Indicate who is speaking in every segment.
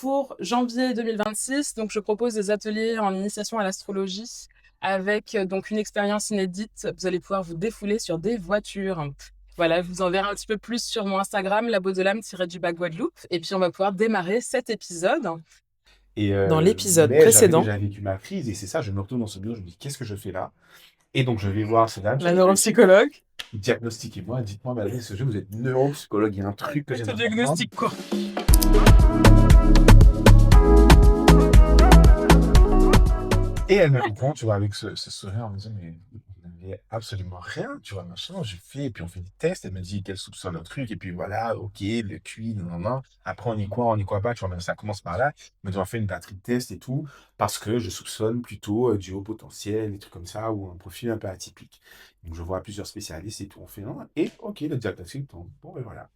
Speaker 1: pour janvier 2026, donc je propose des ateliers en initiation à l'astrologie avec donc une expérience inédite. Vous allez pouvoir vous défouler sur des voitures. Voilà, je vous enverrai un petit peu plus sur mon Instagram, la du bas Guadeloupe. Et puis, on va pouvoir démarrer cet épisode.
Speaker 2: Et
Speaker 1: Dans l'épisode
Speaker 2: mais j'avais
Speaker 1: précédent,
Speaker 2: déjà vécu ma crise et c'est ça, je me retrouve dans ce bureau, je me dis qu'est-ce que je fais là? Et donc je vais voir ces dames, je
Speaker 1: la
Speaker 2: dis
Speaker 1: neuropsychologue.
Speaker 2: diagnostiquez-moi, dites-moi, madame, ce jeu, vous êtes neuropsychologue, il y a un truc que
Speaker 1: Elle
Speaker 2: j'ai
Speaker 1: te
Speaker 2: à comprendre.
Speaker 1: diagnostique quoi?
Speaker 2: Et elle me répond, tu vois, avec ce sourire en me disant, mais vous n'avez absolument rien, tu vois, machin, je fais, et puis on fait des tests, elle me dit qu'elle soupçonne un truc, et puis voilà, ok, le QI, non, non, non. Après, on y croit pas, tu vois, même ça commence par là. Elle me dit, on fait une batterie de tests et tout, parce que je soupçonne plutôt du haut potentiel, des trucs comme ça, ou un profil un peu atypique. Donc, je vois plusieurs spécialistes et tout, on fait, non, et ok, le diagnostic tombe. Bon, ben voilà.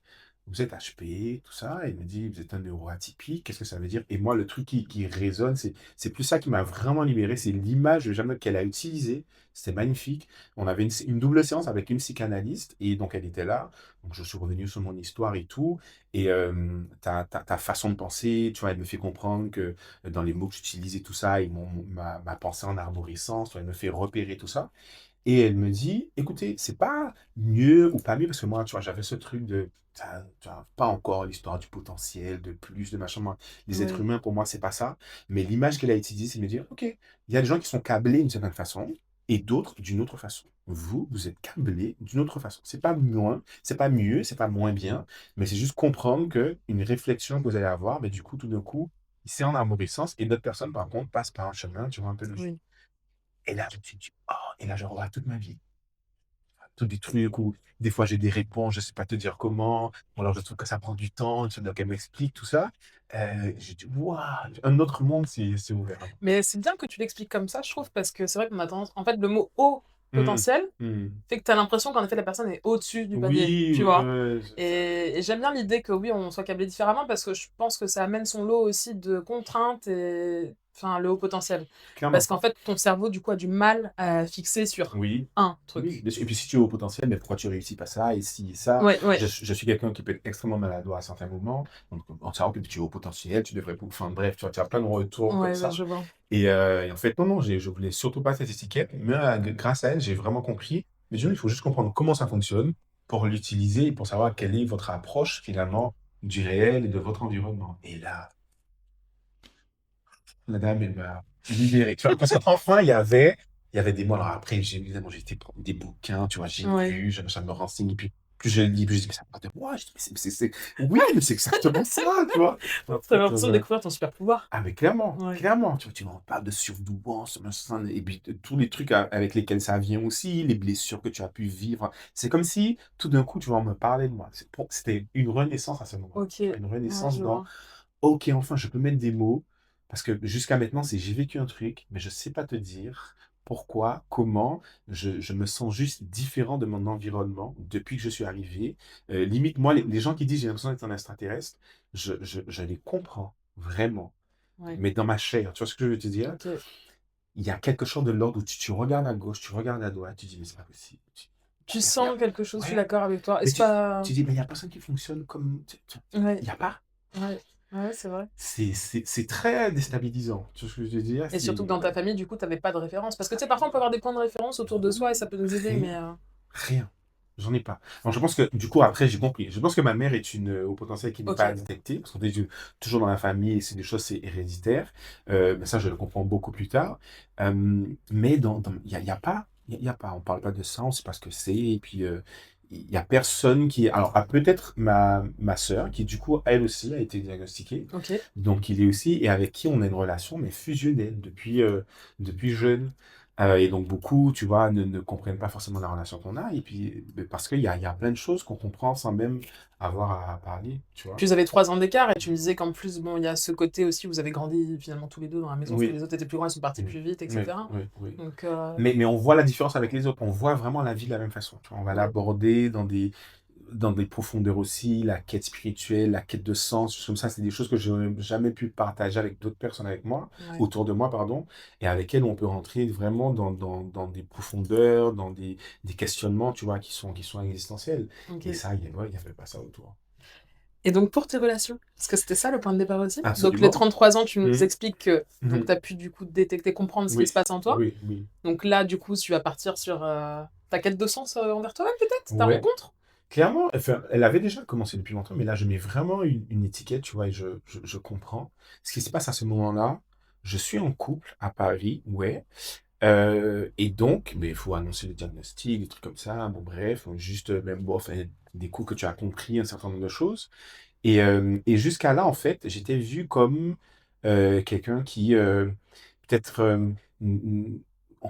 Speaker 2: Vous êtes HP, tout ça. Et il me dit, vous êtes un neuroatypique. Qu'est-ce que ça veut dire? Et moi, le truc qui résonne, c'est plus ça qui m'a vraiment libéré. C'est l'image jamais qu'elle a utilisée. C'était magnifique. On avait une double séance avec une psychanalyste. Et donc, elle était là. Donc, je suis revenu sur mon histoire et tout. Et ta façon de penser, tu vois, elle me fait comprendre que dans les mots que j'utilise et tout ça, et ma pensée en arborescence, tu vois, elle me fait repérer tout ça. Et elle me dit, écoutez, c'est pas mieux ou pas mieux, parce que moi, tu vois, j'avais ce truc de, tu vois, pas encore l'histoire du potentiel, de plus, de machin. Moi, les êtres
Speaker 1: Oui,
Speaker 2: humains, pour moi, c'est pas ça. Mais l'image qu'elle a utilisée, c'est de me dire, OK, il y a des gens qui sont câblés d'une certaine façon et d'autres d'une autre façon. Vous êtes câblés d'une autre façon. C'est pas moins, c'est pas mieux, c'est pas moins bien, mais c'est juste comprendre que une réflexion que vous allez avoir, mais du coup, tout d'un coup, c'est en arborescence et d'autres personnes, par contre, passent par un chemin, tu vois, un peu logique.
Speaker 1: oui.
Speaker 2: Et là, je me suis dit, oh, et là, je revois toute ma vie. Tous des trucs où des fois j'ai des réponses, je sais pas te dire comment, ou alors je trouve que ça prend du temps, donc elle m'explique tout ça. J'ai dit, waouh, un autre monde s'est ouvert.
Speaker 1: Mais c'est bien que tu l'expliques comme ça, je trouve, parce que c'est vrai qu'on a tendance. En fait, le mot haut
Speaker 2: Hum,
Speaker 1: potentiel
Speaker 2: hum.
Speaker 1: fait que tu as l'impression qu'en effet, la personne est au-dessus du panier,
Speaker 2: Oui,
Speaker 1: tu
Speaker 2: ouais,
Speaker 1: vois.
Speaker 2: ouais,
Speaker 1: Et j'aime bien l'idée que oui, on soit câblé différemment parce que je pense que ça amène son lot aussi de contraintes et. Enfin, le haut potentiel. Parce
Speaker 2: clairement.
Speaker 1: qu'en fait, ton cerveau, du coup, a du mal à fixer sur
Speaker 2: Oui,
Speaker 1: un
Speaker 2: oui.
Speaker 1: truc.
Speaker 2: Et puis si tu es au potentiel, mais pourquoi tu réussis pas ça, et si, et ça.
Speaker 1: Ouais, ouais.
Speaker 2: Je suis quelqu'un qui peut être extrêmement maladroit à certains moments. Donc, en sachant que tu es au potentiel, tu devrais. Enfin, bref, tu vois, tu as plein de retours comme
Speaker 1: Ouais, ouais,
Speaker 2: ça.
Speaker 1: je vois.
Speaker 2: Et en fait, non, non, je voulais surtout pas cette étiquette, mais grâce à elle, j'ai vraiment compris. Mais il faut juste comprendre comment ça fonctionne pour l'utiliser et pour savoir quelle est votre approche finalement du réel et de votre environnement. Et là, la dame, elle m'a libéré. Tu vois, parce qu'enfin, il y avait des mots. Alors après, j'ai évidemment, j'ai été prendre des bouquins, tu vois, j'ai
Speaker 1: Ouais.
Speaker 2: lu, ça me renseigne, et puis plus je lis, plus je dis, mais ça parle de moi. Je dis, mais oui, mais c'est exactement ça, tu vois. En
Speaker 1: T'as
Speaker 2: fait,
Speaker 1: l'impression de découvrir ton super pouvoir.
Speaker 2: ah, mais clairement,
Speaker 1: Ouais.
Speaker 2: clairement, tu vois, tu m'en parles de surdouance, machin, et puis tous les trucs avec lesquels ça vient aussi, les blessures que tu as pu vivre. C'est comme si, tout d'un coup, tu vois, on me parlait de moi. C'était une renaissance à ce moment-là.
Speaker 1: Ok.
Speaker 2: Tu vois, une
Speaker 1: Ouais,
Speaker 2: renaissance
Speaker 1: je
Speaker 2: dans,
Speaker 1: vois.
Speaker 2: ok, enfin, je peux mettre des mots, parce que jusqu'à maintenant, c'est j'ai vécu un truc, mais je sais pas te dire pourquoi, comment, je me sens juste différent de mon environnement depuis que je suis arrivé. Limite, moi, les gens qui disent j'ai l'impression d'être un extraterrestre, je les comprends, vraiment,
Speaker 1: Ouais.
Speaker 2: mais dans ma chair, tu vois ce que je veux te dire?
Speaker 1: Ok.
Speaker 2: Il y a quelque chose de l'ordre où tu regardes à gauche, tu regardes à droite, tu dis, mais c'est pas possible.
Speaker 1: Tu
Speaker 2: Y a-
Speaker 1: sens quelque chose, je suis
Speaker 2: ouais,
Speaker 1: d'accord avec toi. Et
Speaker 2: mais
Speaker 1: c'est pas.
Speaker 2: tu dis, mais il n'y a personne qui fonctionne comme. Il
Speaker 1: Ouais,
Speaker 2: n'y a pas.
Speaker 1: ouais, ouais, c'est vrai.
Speaker 2: C'est très déstabilisant. Tu vois ce que je veux dire?
Speaker 1: Et surtout que
Speaker 2: C'est.
Speaker 1: dans ta famille, du coup, t'avais pas de référence. Parce que tu sais, parfois, on peut avoir des points de référence autour de soi et ça peut nous aider, mais.
Speaker 2: Rien. Rien. J'en ai pas. Alors, je pense que, du coup, après, j'ai compris. Je pense que ma mère est une au potentiel qui n'est
Speaker 1: Ok.
Speaker 2: pas détectée, parce qu'on est toujours dans la famille, et c'est des choses, c'est héréditaire. Mais ça, je le comprends beaucoup plus tard. Mais il y a pas, il y a pas, on parle pas de ça, on sait pas ce que c'est, et puis, il y a personne qui, alors, peut-être ma sœur, qui, du coup, elle aussi a été diagnostiquée.
Speaker 1: Ok.
Speaker 2: Donc, il est aussi, et avec qui on a une relation, mais fusionnelle, depuis jeune. Et donc beaucoup, tu vois, ne comprennent pas forcément la relation qu'on a. Et puis, parce qu'il y a plein de choses qu'on comprend sans même avoir à parler, tu vois.
Speaker 1: Puis vous avez 3 ans d'écart et tu me disais qu'en plus, bon, il y a ce côté aussi où vous avez grandi finalement tous les deux dans la maison parce que
Speaker 2: Oui,
Speaker 1: les autres étaient plus grands, ils sont partis
Speaker 2: oui,
Speaker 1: plus vite,
Speaker 2: oui,
Speaker 1: etc.
Speaker 2: oui, oui.
Speaker 1: Donc,
Speaker 2: Mais on voit la différence avec les autres. On voit vraiment la vie de la même façon. Tu vois. On va
Speaker 1: ouais,
Speaker 2: l'aborder dans des profondeurs aussi, la quête spirituelle, la quête de sens, choses comme ça, c'est des choses que je n'aurais jamais pu partager avec d'autres personnes avec moi,
Speaker 1: ouais.
Speaker 2: autour de moi, pardon, et avec elles, on peut rentrer vraiment dans des profondeurs, dans des questionnements, tu vois, qui sont existentiels.
Speaker 1: Ok.
Speaker 2: Et ça, il n'y avait pas ça autour.
Speaker 1: Et donc pour tes relations, parce que c'était ça le point de départ aussi. Donc les
Speaker 2: Absolument.
Speaker 1: 33 ans, tu nous
Speaker 2: Mmh.
Speaker 1: expliques que donc
Speaker 2: Mmh.
Speaker 1: tu as pu du coup détecter, comprendre ce qui
Speaker 2: Oui,
Speaker 1: se passe en toi.
Speaker 2: oui, oui.
Speaker 1: Donc là, du coup, tu vas partir sur ta quête de sens envers toi-même, peut-être, ta
Speaker 2: Ouais.
Speaker 1: rencontre.
Speaker 2: Clairement, enfin, elle avait déjà commencé depuis longtemps, mais là, je mets vraiment une étiquette, tu vois, et je comprends. Ce qui se passe à ce moment-là, je suis en couple à Paris, ouais. Et donc, mais il faut annoncer le diagnostic, des trucs comme ça. Bon, bref, juste, même, bon, enfin, des coups que tu as compris, un certain nombre de choses. Et jusqu'à là, en fait, j'étais vu comme quelqu'un qui, peut-être,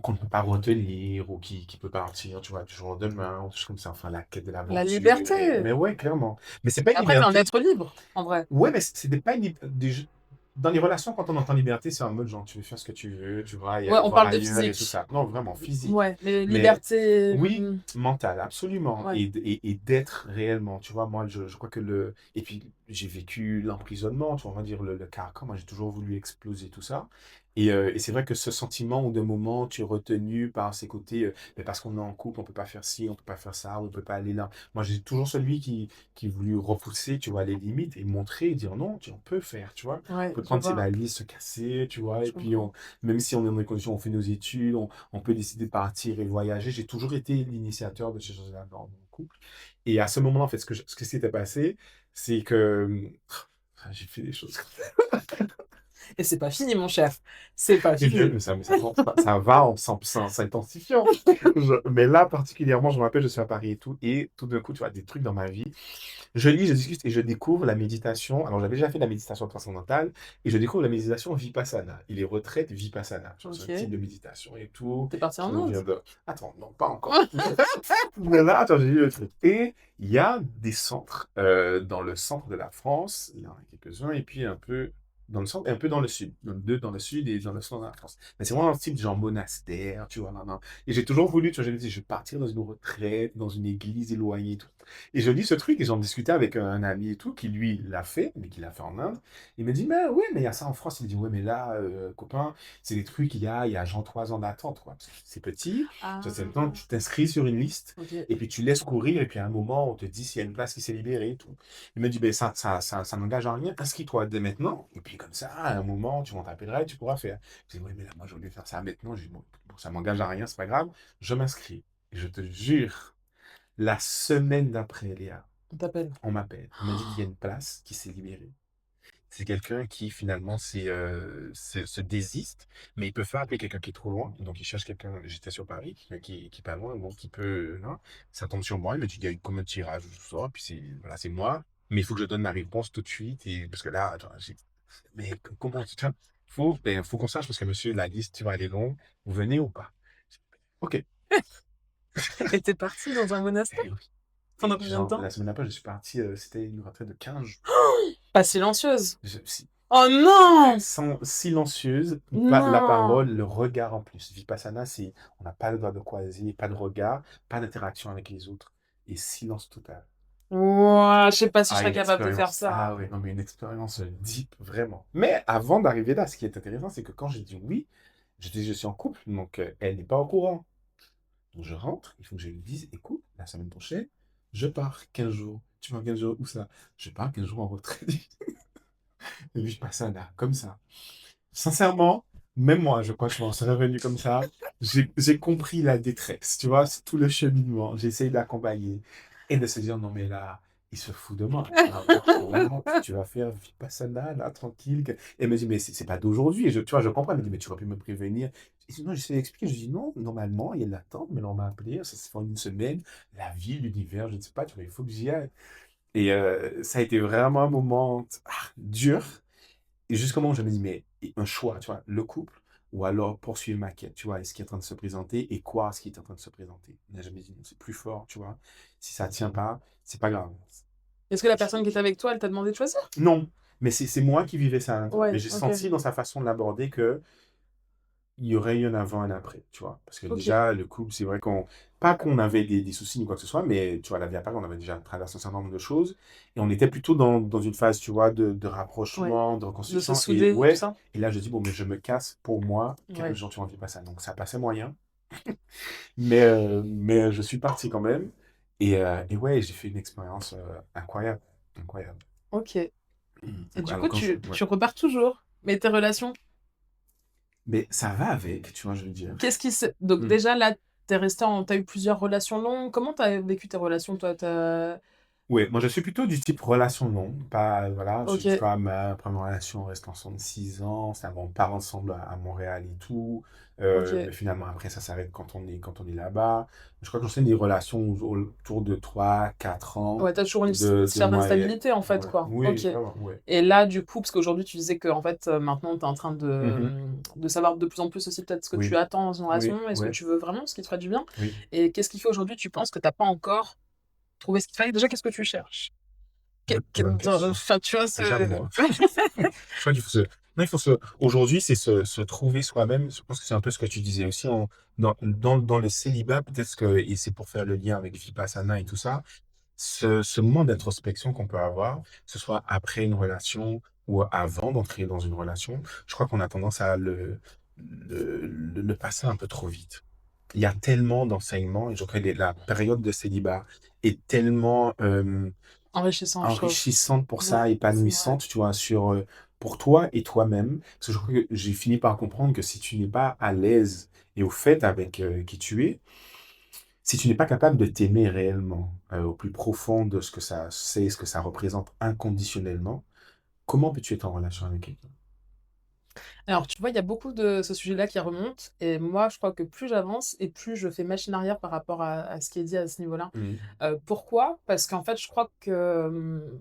Speaker 2: qu'on ne peut pas retenir ou qui peut partir, tu vois, du jour au lendemain, ou des choses comme ça. Enfin, la quête de
Speaker 1: La
Speaker 2: l'aventure.
Speaker 1: liberté.
Speaker 2: Mais ouais, clairement. Mais c'est pas une
Speaker 1: Après, t'es un
Speaker 2: liberté.
Speaker 1: être libre, en vrai.
Speaker 2: Ouais, mais c'était pas une dans les relations, quand on entend liberté, c'est en mode genre, tu veux faire ce que tu veux, tu vois, et
Speaker 1: Ouais,
Speaker 2: aller
Speaker 1: on
Speaker 2: voir
Speaker 1: parle de
Speaker 2: ailleurs et tout
Speaker 1: physique.
Speaker 2: ça. Non, vraiment, physique.
Speaker 1: Ouais, mais
Speaker 2: Mais
Speaker 1: liberté.
Speaker 2: oui, mental, absolument.
Speaker 1: Ouais.
Speaker 2: Et d'être réellement, tu vois, moi, je crois que le. Et puis, j'ai vécu l'emprisonnement, tu vois, on va dire le carcan. Moi, j'ai toujours voulu exploser tout ça. Et c'est vrai que ce sentiment où de moment, tu es retenu par ces côtés, mais parce qu'on est en couple, on peut pas faire ci, on peut pas faire ça, on peut pas aller là. Moi, j'ai toujours celui qui voulu repousser, tu vois, les limites et montrer, et dire non, on peut faire, tu vois. On
Speaker 1: Ouais,
Speaker 2: peut
Speaker 1: je
Speaker 2: prendre ses
Speaker 1: vois.
Speaker 2: valises, se casser, tu vois, et
Speaker 1: Je
Speaker 2: puis
Speaker 1: comprends.
Speaker 2: même si on est dans des conditions, on fait nos études, on peut décider de partir et voyager. J'ai toujours été l'initiateur de ces choses-là dans mon couple. Et à ce moment-là, en fait, ce qui s'était passé, c'est que j'ai fait des choses.
Speaker 1: Et c'est pas fini, mon cher. C'est pas
Speaker 2: Mais bien,
Speaker 1: fini.
Speaker 2: ça va en s'intensifiant. Mais là, particulièrement, je me rappelle, je suis à Paris et tout d'un coup, tu vois, des trucs dans ma vie. Je lis, je discute et je découvre la méditation. Alors, j'avais déjà fait de la méditation transcendantale et je découvre la méditation Vipassana et les retraites Vipassana. C'est un type
Speaker 1: Ok.
Speaker 2: de méditation et tout
Speaker 1: T'es parti
Speaker 2: qui
Speaker 1: en
Speaker 2: nous
Speaker 1: Inde.
Speaker 2: vient de. Attends, non, pas encore. Mais là, attends, j'ai lu le truc. Et il y a des centres dans le centre de la France, il y en a quelques-uns, et puis un peu dans le centre et un peu dans le sud. Donc, deux dans le sud et dans le centre de la France. Mais c'est vraiment un style genre monastère, tu vois. Nan, nan. Et j'ai toujours voulu, tu vois, je me dis, je vais partir dans une retraite, dans une église éloignée et tout. Et je lis ce truc et j'en discutais avec un ami et tout, qui lui l'a fait, mais qui l'a fait en Inde. Il me dit, mais ouais, mais il y a ça en France. Il me dit, ouais, mais là, copain, c'est des trucs, il y a genre 3 ans d'attente, quoi. C'est petit. Ça, c'est le temps,
Speaker 1: Ah,
Speaker 2: tu t'inscris sur une liste
Speaker 1: ok.
Speaker 2: et puis tu laisses courir et puis à un moment, on te dit s'il y a une place qui s'est libérée et tout. Il me dit, ben, ça n'engage en rien, inscris-toi dès maintenant. Et puis comme ça, à un moment, tu m'en t'appelleras et tu pourras faire. Je dis, oui, mais là, moi, j'ai voulu faire ça maintenant. Je dis, bon, ça m'engage à rien, c'est pas grave. Je m'inscris. Et je te jure, la semaine d'après, Léa,
Speaker 1: On t'appelle.
Speaker 2: on m'appelle. On m'a dit qu'il y a une place qui s'est libérée. C'est quelqu'un qui finalement se désiste, mais il peut faire appeler quelqu'un qui est trop loin. Donc il cherche quelqu'un, j'étais sur Paris, quelqu'un qui est pas loin, donc qui peut. Hein, ça tombe sur moi, il me dit il y a eu combien de tirages ou tout ça, puis voilà, c'est moi. Mais il faut que je donne ma réponse tout de suite, parce que là, attends, mais comment tu vois, faut qu'on sache, parce que monsieur, la liste, tu vois, elle est longue, vous venez ou pas? Ok.
Speaker 1: Et t'es parti dans un monastère?
Speaker 2: Eh oui.
Speaker 1: Pendant
Speaker 2: Et
Speaker 1: combien de
Speaker 2: genre,
Speaker 1: temps?
Speaker 2: la semaine après, je suis parti, c'était une retraite de 15 jours.
Speaker 1: Pas silencieuse.
Speaker 2: Je,
Speaker 1: Oh non!
Speaker 2: sans, silencieuse, la
Speaker 1: Non!
Speaker 2: parole, le regard en plus. Vipassana, c'est on n'a pas le droit de croiser, pas de regard, pas d'interaction avec les autres et silence total.
Speaker 1: Ouah, je sais pas si je
Speaker 2: Ah,
Speaker 1: serais
Speaker 2: une
Speaker 1: capable de faire
Speaker 2: expérience.
Speaker 1: ça.
Speaker 2: Ah oui, non, mais une expérience deep, vraiment. Mais avant d'arriver là, ce qui est intéressant, c'est que quand j'ai dit oui, je dis je suis en couple, donc elle n'est pas au courant. Donc je rentre, il faut que je lui dise, écoute, la semaine prochaine, je pars 15 jours. Tu pars 15 jours où ça? Je pars 15 jours en retraite. Vipassana, comme ça. Sincèrement, même moi, je crois que je m'en serais revenu comme ça. J'ai compris la détresse, tu vois, c'est tout le cheminement. J'ai essayé d'accompagner et de se dire, non, mais là, il se fout de moi. Tu vas faire Vipassana, là, tranquille. Et elle me dit, mais c'est pas d'aujourd'hui. Tu vois, je comprends. Elle me dit, mais tu aurais pu me prévenir. Et sinon, j'essaie d'expliquer. Je dis, non, normalement, il y a de l'attente, mais là, on m'a appelé, ça se fait en une semaine. La vie, l'univers, je ne sais pas, tu vois, il faut que j'y aille. Et ça a été vraiment un moment dur. Et jusqu'au moment où je me dis, mais un choix, tu vois, le couple, ou alors poursuivre ma quête, tu vois, et ce qui est en train de se présenter, et quoi ce qui est en train de se présenter. Là, je me dis, non, c'est plus fort, tu vois. Si ça tient pas, c'est pas grave.
Speaker 1: Est-ce que la
Speaker 2: Je-
Speaker 1: personne qui est avec toi, elle t'a demandé de choisir?
Speaker 2: Non, mais c'est moi qui vivais ça à l'intérieur. Mais
Speaker 1: Ouais,
Speaker 2: j'ai
Speaker 1: ok.
Speaker 2: senti dans sa façon de l'aborder que il y aurait eu un avant et un après, tu vois. Parce que
Speaker 1: Ok.
Speaker 2: déjà, le couple, c'est vrai pas qu'on avait des soucis ni quoi que ce soit, mais tu vois, la vie à part, on avait déjà traversé un certain nombre de choses. Et on était plutôt dans une phase, tu vois, de
Speaker 1: Ouais.
Speaker 2: rapprochement, de
Speaker 1: De se
Speaker 2: reconstruction. Et
Speaker 1: souder, tout
Speaker 2: ouais,
Speaker 1: ça?
Speaker 2: et là, je dis, bon, mais je me casse pour moi, 15
Speaker 1: Ouais.
Speaker 2: jours, tu n'en vis pas ça. Donc, ça passait moyen. Mais je suis parti quand même. Et ouais, j'ai fait une expérience incroyable. Incroyable.
Speaker 1: OK. Et du coup,
Speaker 2: Alors quand je
Speaker 1: tu
Speaker 2: ouais.
Speaker 1: repars toujours. Mais tes relations,
Speaker 2: Mais ça va avec, tu vois, je veux dire.
Speaker 1: qu'est-ce qui se donc
Speaker 2: Mmh.
Speaker 1: déjà là, t'as eu plusieurs relations longues. Comment t'as vécu tes relations toi?
Speaker 2: Ouais, moi je suis plutôt du type relation longue, pas voilà, tu
Speaker 1: OK,
Speaker 2: vois, ma première relation reste ensemble 6 ans, ça va, on part ensemble à Montréal et tout,
Speaker 1: OK.
Speaker 2: mais finalement après ça s'arrête quand on est là-bas. Je crois que j'enchaîne des relations autour de 3 4 ans,
Speaker 1: Ouais, t'as toujours une
Speaker 2: de
Speaker 1: certaine
Speaker 2: moyenne.
Speaker 1: stabilité en fait,
Speaker 2: Ouais,
Speaker 1: quoi. OK.
Speaker 2: oui, vraiment, ouais.
Speaker 1: Et là, du coup, parce qu'aujourd'hui, tu disais qu'en fait, maintenant, tu es en train
Speaker 2: Mhm.
Speaker 1: de savoir de plus en plus aussi peut-être ce que tu
Speaker 2: Oui,
Speaker 1: attends dans une
Speaker 2: oui,
Speaker 1: relation et ce que
Speaker 2: ouais,
Speaker 1: tu veux vraiment, ce qui te ferait du bien.
Speaker 2: oui.
Speaker 1: Et qu'est-ce qui fait aujourd'hui, tu penses que tu as pas encore trouvé ce qu'il fallait? Déjà, qu'est-ce que tu cherches?
Speaker 2: Très bonne question.
Speaker 1: Enfin, tu vois,
Speaker 2: Déjà moi. Je crois qu'il faut se... Non, il faut se... Aujourd'hui, c'est se trouver soi-même. Je pense que c'est un peu ce que tu disais aussi dans le célibat, peut-être que, et c'est pour faire le lien avec Vipassana et tout ça, ce moment d'introspection qu'on peut avoir, que ce soit après une relation ou avant d'entrer dans une relation, je crois qu'on a tendance à le passer un peu trop vite. Il y a tellement d'enseignements, et je crois que la période de célibat est tellement
Speaker 1: enrichissant, je trouve.
Speaker 2: enrichissante pour
Speaker 1: Ouais,
Speaker 2: ça,
Speaker 1: c'est vrai.
Speaker 2: épanouissante, tu vois, pour toi et toi-même. Parce que je crois que j'ai fini par comprendre que si tu n'es pas à l'aise et au fait avec qui tu es, si tu n'es pas capable de t'aimer réellement, au plus profond de ce que ça c'est, ce que ça représente inconditionnellement, comment peux-tu être en relation avec quelqu'un?
Speaker 1: Alors, tu vois, il y a beaucoup de ce sujet-là qui remonte. Et moi, je crois que plus j'avance et plus je fais machine arrière par rapport à ce qui est dit à ce niveau-là.
Speaker 2: Mhm.
Speaker 1: Pourquoi? Parce qu'en fait, je crois que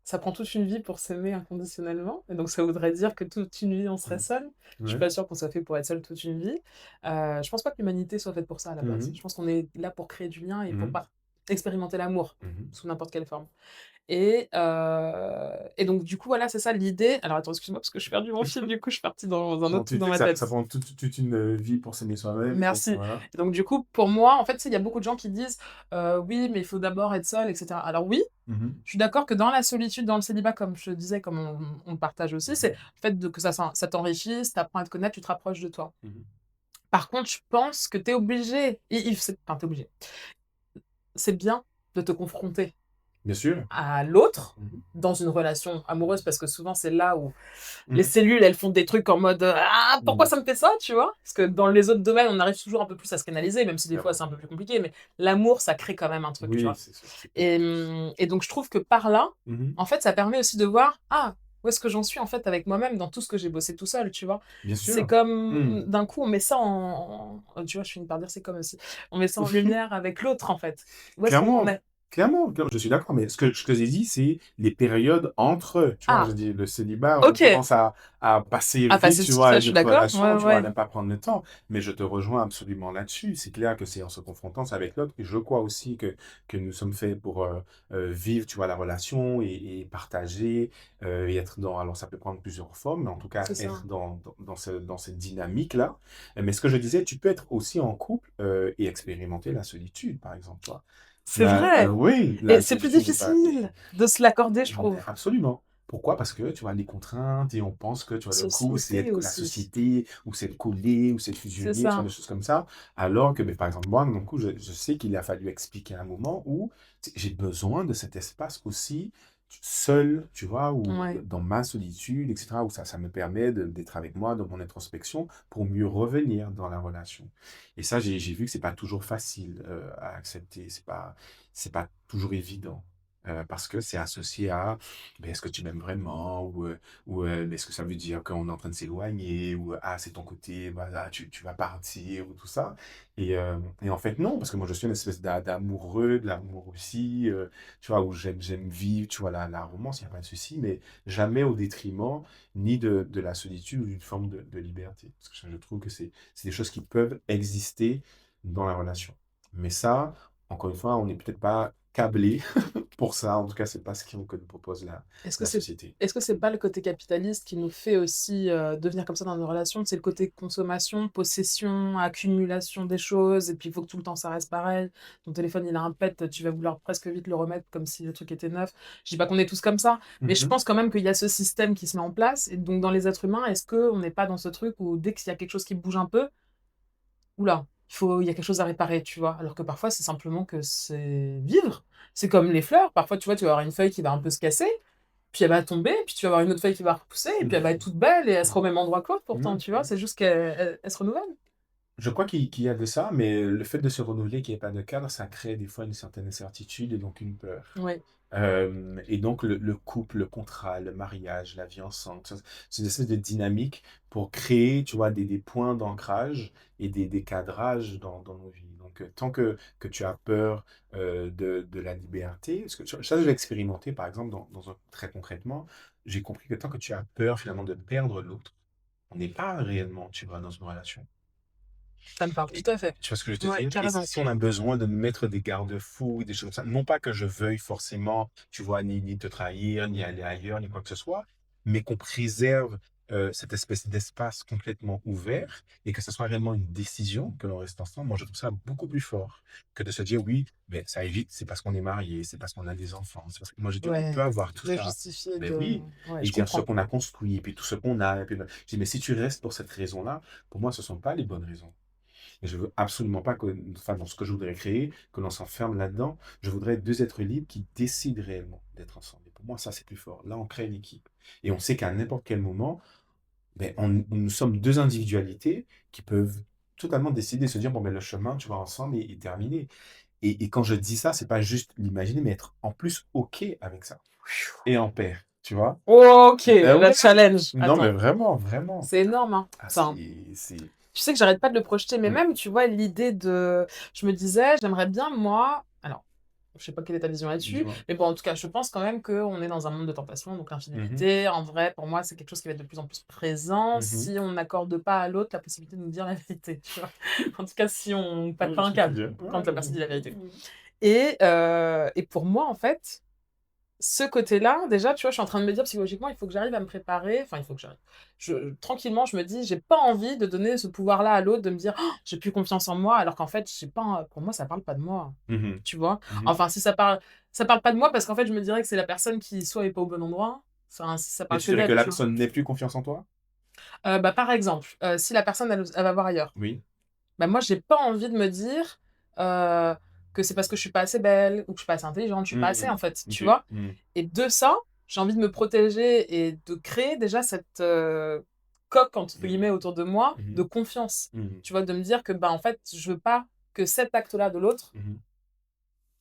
Speaker 1: ça prend toute une vie pour s'aimer inconditionnellement. Et donc, ça voudrait dire que toute une vie, on serait
Speaker 2: Mhm.
Speaker 1: seul. Je suis
Speaker 2: Ouais.
Speaker 1: pas sûre qu'on soit fait pour être seul toute une vie. Je pense pas que l'humanité soit faite pour ça à la base.
Speaker 2: Mhm.
Speaker 1: Je pense qu'on est là pour créer du lien et pour
Speaker 2: Mhm.
Speaker 1: expérimenter l'amour
Speaker 2: Mhm.
Speaker 1: sous n'importe quelle forme. Et donc, du coup, voilà, c'est ça l'idée. Alors, attends, excuse-moi, parce que je suis perdu mon fil, du coup, je suis partie dans un
Speaker 2: Non,
Speaker 1: autre
Speaker 2: tu
Speaker 1: truc dans
Speaker 2: dis que
Speaker 1: ma
Speaker 2: ça
Speaker 1: tête.
Speaker 2: prend toute une vie pour s'aimer soi-même, et donc
Speaker 1: Merci.
Speaker 2: voilà.
Speaker 1: Et donc, du coup, pour moi, en fait, tu sais, il y a beaucoup de gens qui disent oui, mais il faut d'abord être seul, etc. Alors, oui,
Speaker 2: Mhm.
Speaker 1: je suis d'accord que dans la solitude, dans le célibat, comme je te disais, comme on le partage aussi, c'est
Speaker 2: Mhm.
Speaker 1: le fait que ça t'enrichisse, t'apprends à te connaître, tu te rapproches de toi.
Speaker 2: Mhm.
Speaker 1: Par contre, je pense que t'es obligé, enfin, t'es obligé, c'est bien de te confronter
Speaker 2: Bien sûr.
Speaker 1: à l'autre
Speaker 2: Mhm.
Speaker 1: dans une relation amoureuse, parce que souvent, c'est là où les
Speaker 2: Mhm.
Speaker 1: cellules, elles font des trucs en mode ah, pourquoi
Speaker 2: Mhm.
Speaker 1: ça me fait ça, tu vois? Parce que dans les autres domaines, on arrive toujours un peu plus à se canaliser, même si des fois
Speaker 2: Clairement.
Speaker 1: c'est un peu plus compliqué, mais l'amour, ça crée quand même un truc, tu
Speaker 2: Oui,
Speaker 1: vois?
Speaker 2: c'est sûr, c'est clair.
Speaker 1: Et donc, je trouve que par là,
Speaker 2: Mhm.
Speaker 1: en fait, ça permet aussi de voir ah, où est-ce que j'en suis en fait avec moi-même dans tout ce que j'ai bossé tout seul, tu vois?
Speaker 2: Bien
Speaker 1: C'est
Speaker 2: sûr.
Speaker 1: comme
Speaker 2: Mhm.
Speaker 1: d'un coup, on met ça tu vois, je finis par dire c'est comme aussi. On met ça en lumière avec l'autre en fait. Où est-ce qu'on en
Speaker 2: Clairement,
Speaker 1: est?
Speaker 2: clairement, je suis d'accord, mais ce que j'ai dit, c'est les périodes entre, tu vois, je
Speaker 1: Ah,
Speaker 2: dis le célibat, on a
Speaker 1: OK.
Speaker 2: tendance à passer
Speaker 1: Ah,
Speaker 2: vite,
Speaker 1: passer
Speaker 2: tu
Speaker 1: sur
Speaker 2: vois,
Speaker 1: ça, je
Speaker 2: avec
Speaker 1: suis
Speaker 2: notre
Speaker 1: d'accord. Ouais,
Speaker 2: relation, tu vois, à
Speaker 1: ouais.
Speaker 2: ne pas prendre le temps, mais je te rejoins absolument là-dessus. C'est clair que c'est en se confrontant avec l'autre, et je crois aussi que nous sommes faits pour vivre, tu vois, la relation et partager, et être dans, alors ça peut prendre plusieurs formes, mais en tout cas
Speaker 1: C'est ça.
Speaker 2: être dans cette dynamique-là. Mais ce que je disais, tu peux être aussi en couple et expérimenter la solitude, par exemple, toi.
Speaker 1: C'est vrai.
Speaker 2: Oui,
Speaker 1: Et
Speaker 2: la
Speaker 1: c'est plus
Speaker 2: solitude n'est pas...
Speaker 1: difficile de se l'accorder, je
Speaker 2: mais
Speaker 1: trouve.
Speaker 2: absolument. Pourquoi? Parce que tu vois les contraintes et on pense que tu vois le coup, c'est
Speaker 1: Société
Speaker 2: être la
Speaker 1: aussi.
Speaker 2: société, ou c'est de coller, ou c'est de
Speaker 1: C'est
Speaker 2: fusionner, tu vois,
Speaker 1: ça.
Speaker 2: des choses comme ça. Alors que, ben, par exemple, moi, de mon coup, je sais qu'il a fallu expliquer un moment où j'ai besoin de cet espace aussi seul, tu vois, ou
Speaker 1: Ouais.
Speaker 2: dans ma solitude, etc., où ça me permet d'être avec moi, dans mon introspection, pour mieux revenir dans la relation. Et ça, j'ai vu que c'est pas toujours facile à accepter, c'est pas toujours évident. Parce que c'est associé à ben, est-ce que tu m'aimes vraiment ou est-ce que ça veut dire qu'on est en train de s'éloigner ou ah c'est ton côté voilà tu vas partir ou tout ça et en fait non parce que moi je suis une espèce d'amoureux de l'amour aussi tu vois où j'aime vivre tu vois la romance il n'y a pas de souci mais jamais au détriment ni de la solitude ou d'une forme de liberté parce que je trouve que c'est des choses qui peuvent exister dans la relation mais ça encore une fois on n'est peut-être pas câblé pour ça, en tout cas, c'est pas ce que nous propose
Speaker 1: Est-ce que
Speaker 2: la
Speaker 1: c'est
Speaker 2: société.
Speaker 1: est-ce que c'est pas le côté capitaliste qui nous fait aussi, devenir comme ça dans nos relations? C'est le côté consommation, possession, accumulation des choses et puis il faut que tout le temps ça reste pareil. Ton téléphone, il a un pet, tu vas vouloir presque vite le remettre comme si le truc était neuf. Je dis pas qu'on est tous comme ça, mais je
Speaker 2: Mhm.
Speaker 1: pense quand même qu'il y a ce système qui se met en place et donc dans les êtres humains, est-ce qu'on n'est pas dans ce truc où dès qu'il y a quelque chose qui bouge un peu, ouh là, il y a quelque chose à réparer, tu vois? Alors que parfois, c'est simplement que c'est vivre. C'est comme les fleurs, parfois, tu vois, tu vas avoir une feuille qui va un peu se casser, puis elle va tomber, puis tu vas avoir une autre feuille qui va repousser, et puis elle va être toute belle et elle sera au même endroit que l'autre pourtant,
Speaker 2: Mhm.
Speaker 1: tu vois? C'est juste qu'elle se renouvelle.
Speaker 2: Je crois qu'il y a de ça, mais le fait de se renouveler, qu'il n'y ait pas de cadre, ça crée des fois une certaine incertitude et donc une peur.
Speaker 1: Oui,
Speaker 2: Et donc le couple, le contrat, le mariage, la vie ensemble, c'est une espèce de dynamique pour créer, tu vois, des points d'ancrage et des cadrages dans nos vies. Donc tant que tu as peur de la liberté, parce que ça, je l'ai expérimenté, par exemple, très concrètement, j'ai compris que tant que tu as peur finalement de perdre l'autre, on n'est pas réellement, tu vois, dans une relation.
Speaker 1: ça me parle
Speaker 2: Et
Speaker 1: tout à fait.
Speaker 2: tu vois ce que je veux te
Speaker 1: Ouais,
Speaker 2: dire? Et
Speaker 1: carrément.
Speaker 2: si on a besoin de mettre des garde-fous, des choses comme ça, non pas que je veuille forcément, tu vois, ni te trahir, ni aller ailleurs, ni quoi que ce soit, mais qu'on préserve cette espèce d'espace complètement ouvert et que ce soit réellement une décision que l'on reste ensemble. Moi, je trouve ça beaucoup plus fort que de se dire oui, mais ça évite, c'est parce qu'on est marié, c'est parce qu'on a des enfants. Moi, je dis, on peut
Speaker 1: Ouais,
Speaker 2: avoir tout
Speaker 1: de
Speaker 2: ça.
Speaker 1: justifier,
Speaker 2: Ben
Speaker 1: de...
Speaker 2: oui,
Speaker 1: Ouais,
Speaker 2: et
Speaker 1: je
Speaker 2: dire ce
Speaker 1: comprends.
Speaker 2: qu'on a construit, et puis tout ce qu'on a. Et puis, je dis, mais si tu restes pour cette raison-là, pour moi, ce ne sont pas les bonnes raisons. Et je veux absolument pas que, enfin, dans ce que je voudrais créer, que l'on s'enferme là-dedans. Je voudrais deux êtres libres qui décident réellement d'être ensemble. Et pour moi, ça, c'est plus fort. Là, on crée une équipe. Et on sait qu'à n'importe quel moment, ben, nous sommes deux individualités qui peuvent totalement décider, se dire, bon, ben, le chemin, tu vois, ensemble est terminé. Et quand je dis ça, c'est pas juste l'imaginer, mais être en plus OK avec ça. Et en paix, tu vois?
Speaker 1: Ok,
Speaker 2: Ben
Speaker 1: la
Speaker 2: ouais.
Speaker 1: challenge.
Speaker 2: Non, mais
Speaker 1: Attends,
Speaker 2: vraiment, vraiment.
Speaker 1: c'est énorme, hein.
Speaker 2: Ah,
Speaker 1: Enfin,
Speaker 2: c'est...
Speaker 1: tu sais que j'arrête pas de le projeter, mais
Speaker 2: Mm.
Speaker 1: même, tu vois, l'idée de... Je me disais, j'aimerais bien, moi... Alors, je sais pas quelle est ta vision là-dessus,
Speaker 2: Dis-moi.
Speaker 1: mais bon, en tout cas, je pense quand même qu'on est dans un monde de tentation, donc
Speaker 2: Mhm.
Speaker 1: l'infidélité, en vrai, pour moi, c'est quelque chose qui va être de plus en plus présent
Speaker 2: Mhm.
Speaker 1: si on n'accorde pas à l'autre la possibilité de nous dire la vérité, tu vois. En tout cas, si on
Speaker 2: Ouais,
Speaker 1: pète
Speaker 2: je vois
Speaker 1: pas un
Speaker 2: ce que tu veux
Speaker 1: câble
Speaker 2: dire. Ouais,
Speaker 1: quand la
Speaker 2: ouais,
Speaker 1: personne dit la vérité.
Speaker 2: ouais.
Speaker 1: Et pour moi, en fait, ce côté-là, déjà, tu vois, je suis en train de me dire psychologiquement, il faut que j'arrive à me préparer. Enfin, il faut que j'arrive. Tranquillement, je me dis, j'ai pas envie de donner ce pouvoir-là à l'autre, de me dire, oh, j'ai plus confiance en moi, alors qu'en fait, j'ai pas, pour moi, ça parle pas de moi.
Speaker 2: Mhm.
Speaker 1: Tu vois?
Speaker 2: Mhm.
Speaker 1: Enfin, si ça parle pas de moi parce qu'en fait, je me dirais que c'est la personne qui soit est pas au bon endroit. Enfin, si ça
Speaker 2: Et
Speaker 1: parle
Speaker 2: tu
Speaker 1: que
Speaker 2: dirais que
Speaker 1: d'elle,
Speaker 2: la
Speaker 1: tu vois.
Speaker 2: personne n'ait plus confiance en toi?
Speaker 1: Bah, par exemple, si la personne, elle va voir ailleurs.
Speaker 2: Oui.
Speaker 1: Bah, moi, j'ai pas envie de me dire euh, que c'est parce que je suis pas assez belle ou que je suis pas assez intelligente, je suis pas assez
Speaker 2: Mhm.
Speaker 1: en fait, tu
Speaker 2: Ok.
Speaker 1: vois.
Speaker 2: Mhm.
Speaker 1: Et de ça, j'ai envie de me protéger et de créer déjà cette coque entre guillemets autour de moi de
Speaker 2: Mhm.
Speaker 1: confiance.
Speaker 2: Mhm.
Speaker 1: Tu vois, de me dire que bah en fait, je veux pas que cet acte-là de l'autre
Speaker 2: Mhm.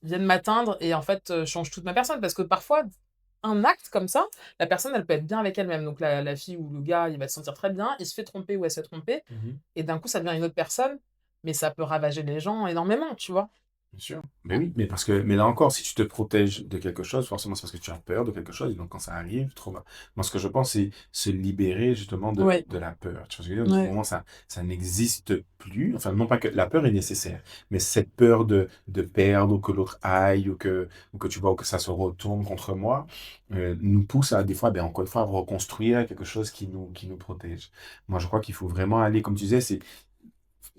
Speaker 1: vienne m'atteindre et en fait change toute ma personne parce que parfois un acte comme ça, la personne elle peut être bien avec elle-même. Donc la fille ou le gars, il va se sentir très bien, il se fait tromper ou elle se fait tromper
Speaker 2: Mhm.
Speaker 1: et d'un coup, ça devient une autre personne, mais ça peut ravager les gens énormément, tu vois?
Speaker 2: Bien sûr. Mais oui, mais là encore, si tu te protèges de quelque chose, forcément c'est parce que tu as peur de quelque chose, et donc quand ça arrive, trop mal. Moi, ce que je pense, c'est se libérer justement
Speaker 1: Ouais,
Speaker 2: de la peur. Tu vois ce que je veux dire? Du
Speaker 1: ouais,
Speaker 2: moment où ça n'existe plus, enfin, non pas que la peur est nécessaire, mais cette peur de perdre, ou que l'autre aille, ou que tu vois, ou que ça se retourne contre moi, nous pousse à, des fois, ben, encore une fois, à reconstruire quelque chose qui nous protège. Moi, je crois qu'il faut vraiment aller, comme tu disais,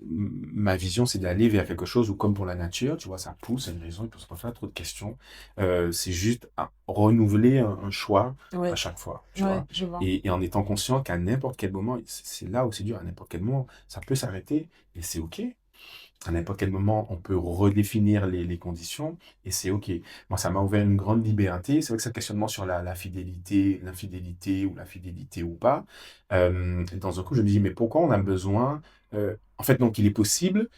Speaker 2: ma vision, c'est d'aller vers quelque chose où, comme pour la nature, tu vois, ça pousse, à une raison, il ne peut se pas faire trop de questions. C'est juste renouveler un choix à
Speaker 1: ouais,
Speaker 2: chaque fois, tu
Speaker 1: ouais,
Speaker 2: vois.
Speaker 1: je vois.
Speaker 2: Et en étant conscient qu'à n'importe quel moment, c'est là où c'est dur, à n'importe quel moment, ça peut s'arrêter et c'est OK. À n'importe quel moment, on peut redéfinir les conditions et c'est OK. Moi, ça m'a ouvert une grande liberté. C'est vrai que ce questionnement sur la fidélité, l'infidélité ou la fidélité ou pas, dans un coup, je me dis, mais pourquoi on a besoin en fait, donc, il est possible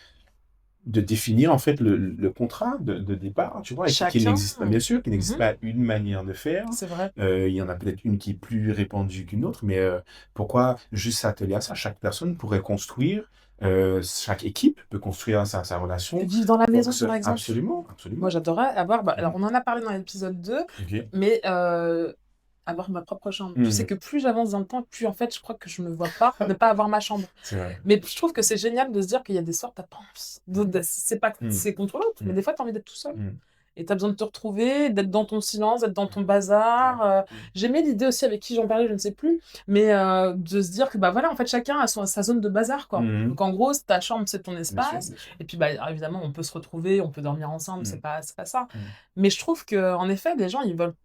Speaker 2: de définir en fait le contrat de départ, tu vois, et qu'il
Speaker 1: Chacun,
Speaker 2: n'existe pas, bien sûr, qu'il n'existe
Speaker 1: mhm,
Speaker 2: pas une manière de faire.
Speaker 1: c'est vrai.
Speaker 2: Il y en a peut-être une qui est plus répandue qu'une autre, mais pourquoi juste s'atteler à ça? Chaque personne pourrait construire, chaque équipe peut construire sa relation.
Speaker 1: Vivre dans la maison, par exemple.
Speaker 2: Absolument,
Speaker 1: Moi,
Speaker 2: absolument.
Speaker 1: j'adorerais avoir, bah, alors
Speaker 2: Mhm.
Speaker 1: on en a parlé dans l'épisode 2,
Speaker 2: Ok.
Speaker 1: mais avoir ma propre chambre. Tu sais
Speaker 2: Mhm.
Speaker 1: que plus j'avance dans le temps, plus en fait, je crois que je me vois pas ne pas avoir ma chambre.
Speaker 2: C'est vrai.
Speaker 1: Mais je trouve que c'est génial de se dire qu'il y a des soirs, t'as pas envie. C'est pas que
Speaker 2: Mhm.
Speaker 1: c'est contre l'autre, mais
Speaker 2: Mhm.
Speaker 1: des fois, t'as envie d'être tout seul.
Speaker 2: Mhm.
Speaker 1: Et tu as besoin de te retrouver, d'être dans ton silence, d'être dans ton
Speaker 2: Ouais.
Speaker 1: bazar.
Speaker 2: Mhm.
Speaker 1: J'aimais l'idée aussi avec qui j'en parlais, je ne sais plus, mais de se dire que bah voilà, en fait, chacun a sa zone de bazar, quoi.
Speaker 2: Mhm.
Speaker 1: Donc en gros, ta chambre, c'est ton
Speaker 2: Bien sûr,
Speaker 1: espace.
Speaker 2: bien sûr.
Speaker 1: Et puis bah évidemment, on peut se retrouver, on peut dormir ensemble,
Speaker 2: Mhm.
Speaker 1: c'est pas ça.
Speaker 2: Mhm.
Speaker 1: Mais je trouve que en effet, les gens, ils veulent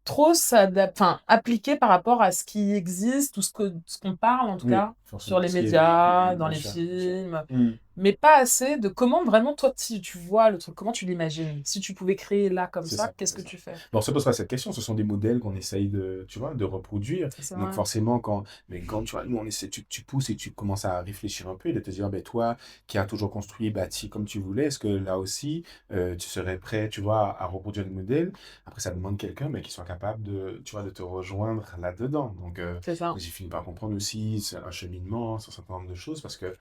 Speaker 1: trop enfin, appliquer par rapport à ce qui existe ou ce qu'on parle en tout
Speaker 2: Oui,
Speaker 1: cas sur
Speaker 2: forcément.
Speaker 1: les
Speaker 2: Ce qui est véhicule,
Speaker 1: médias, dans
Speaker 2: bien
Speaker 1: les
Speaker 2: sûr, bien sûr.
Speaker 1: films.
Speaker 2: Mhm.
Speaker 1: mais pas assez de comment vraiment toi tu vois le truc, comment tu l'imagines? Si tu pouvais créer là comme
Speaker 2: C'est
Speaker 1: ça,
Speaker 2: ça,
Speaker 1: qu'est-ce
Speaker 2: c'est
Speaker 1: que
Speaker 2: ça.
Speaker 1: tu fais?
Speaker 2: Mais on se pose pas cette question, ce sont des modèles qu'on essaye de, tu vois, de reproduire.
Speaker 1: C'est
Speaker 2: Donc
Speaker 1: vrai.
Speaker 2: forcément, quand tu vois, nous, on essaie, tu pousses et tu commences à réfléchir un peu et de te dire, ben, toi, qui as toujours construit, bâti comme tu voulais, est-ce que là aussi, tu serais prêt, tu vois, à reproduire le modèle? Après, ça demande quelqu'un, ben, qui soit capable de, tu vois, de te rejoindre là-dedans. Donc,
Speaker 1: C'est ça.
Speaker 2: j'ai fini par comprendre aussi, c'est un cheminement sur un certain nombre de choses parce que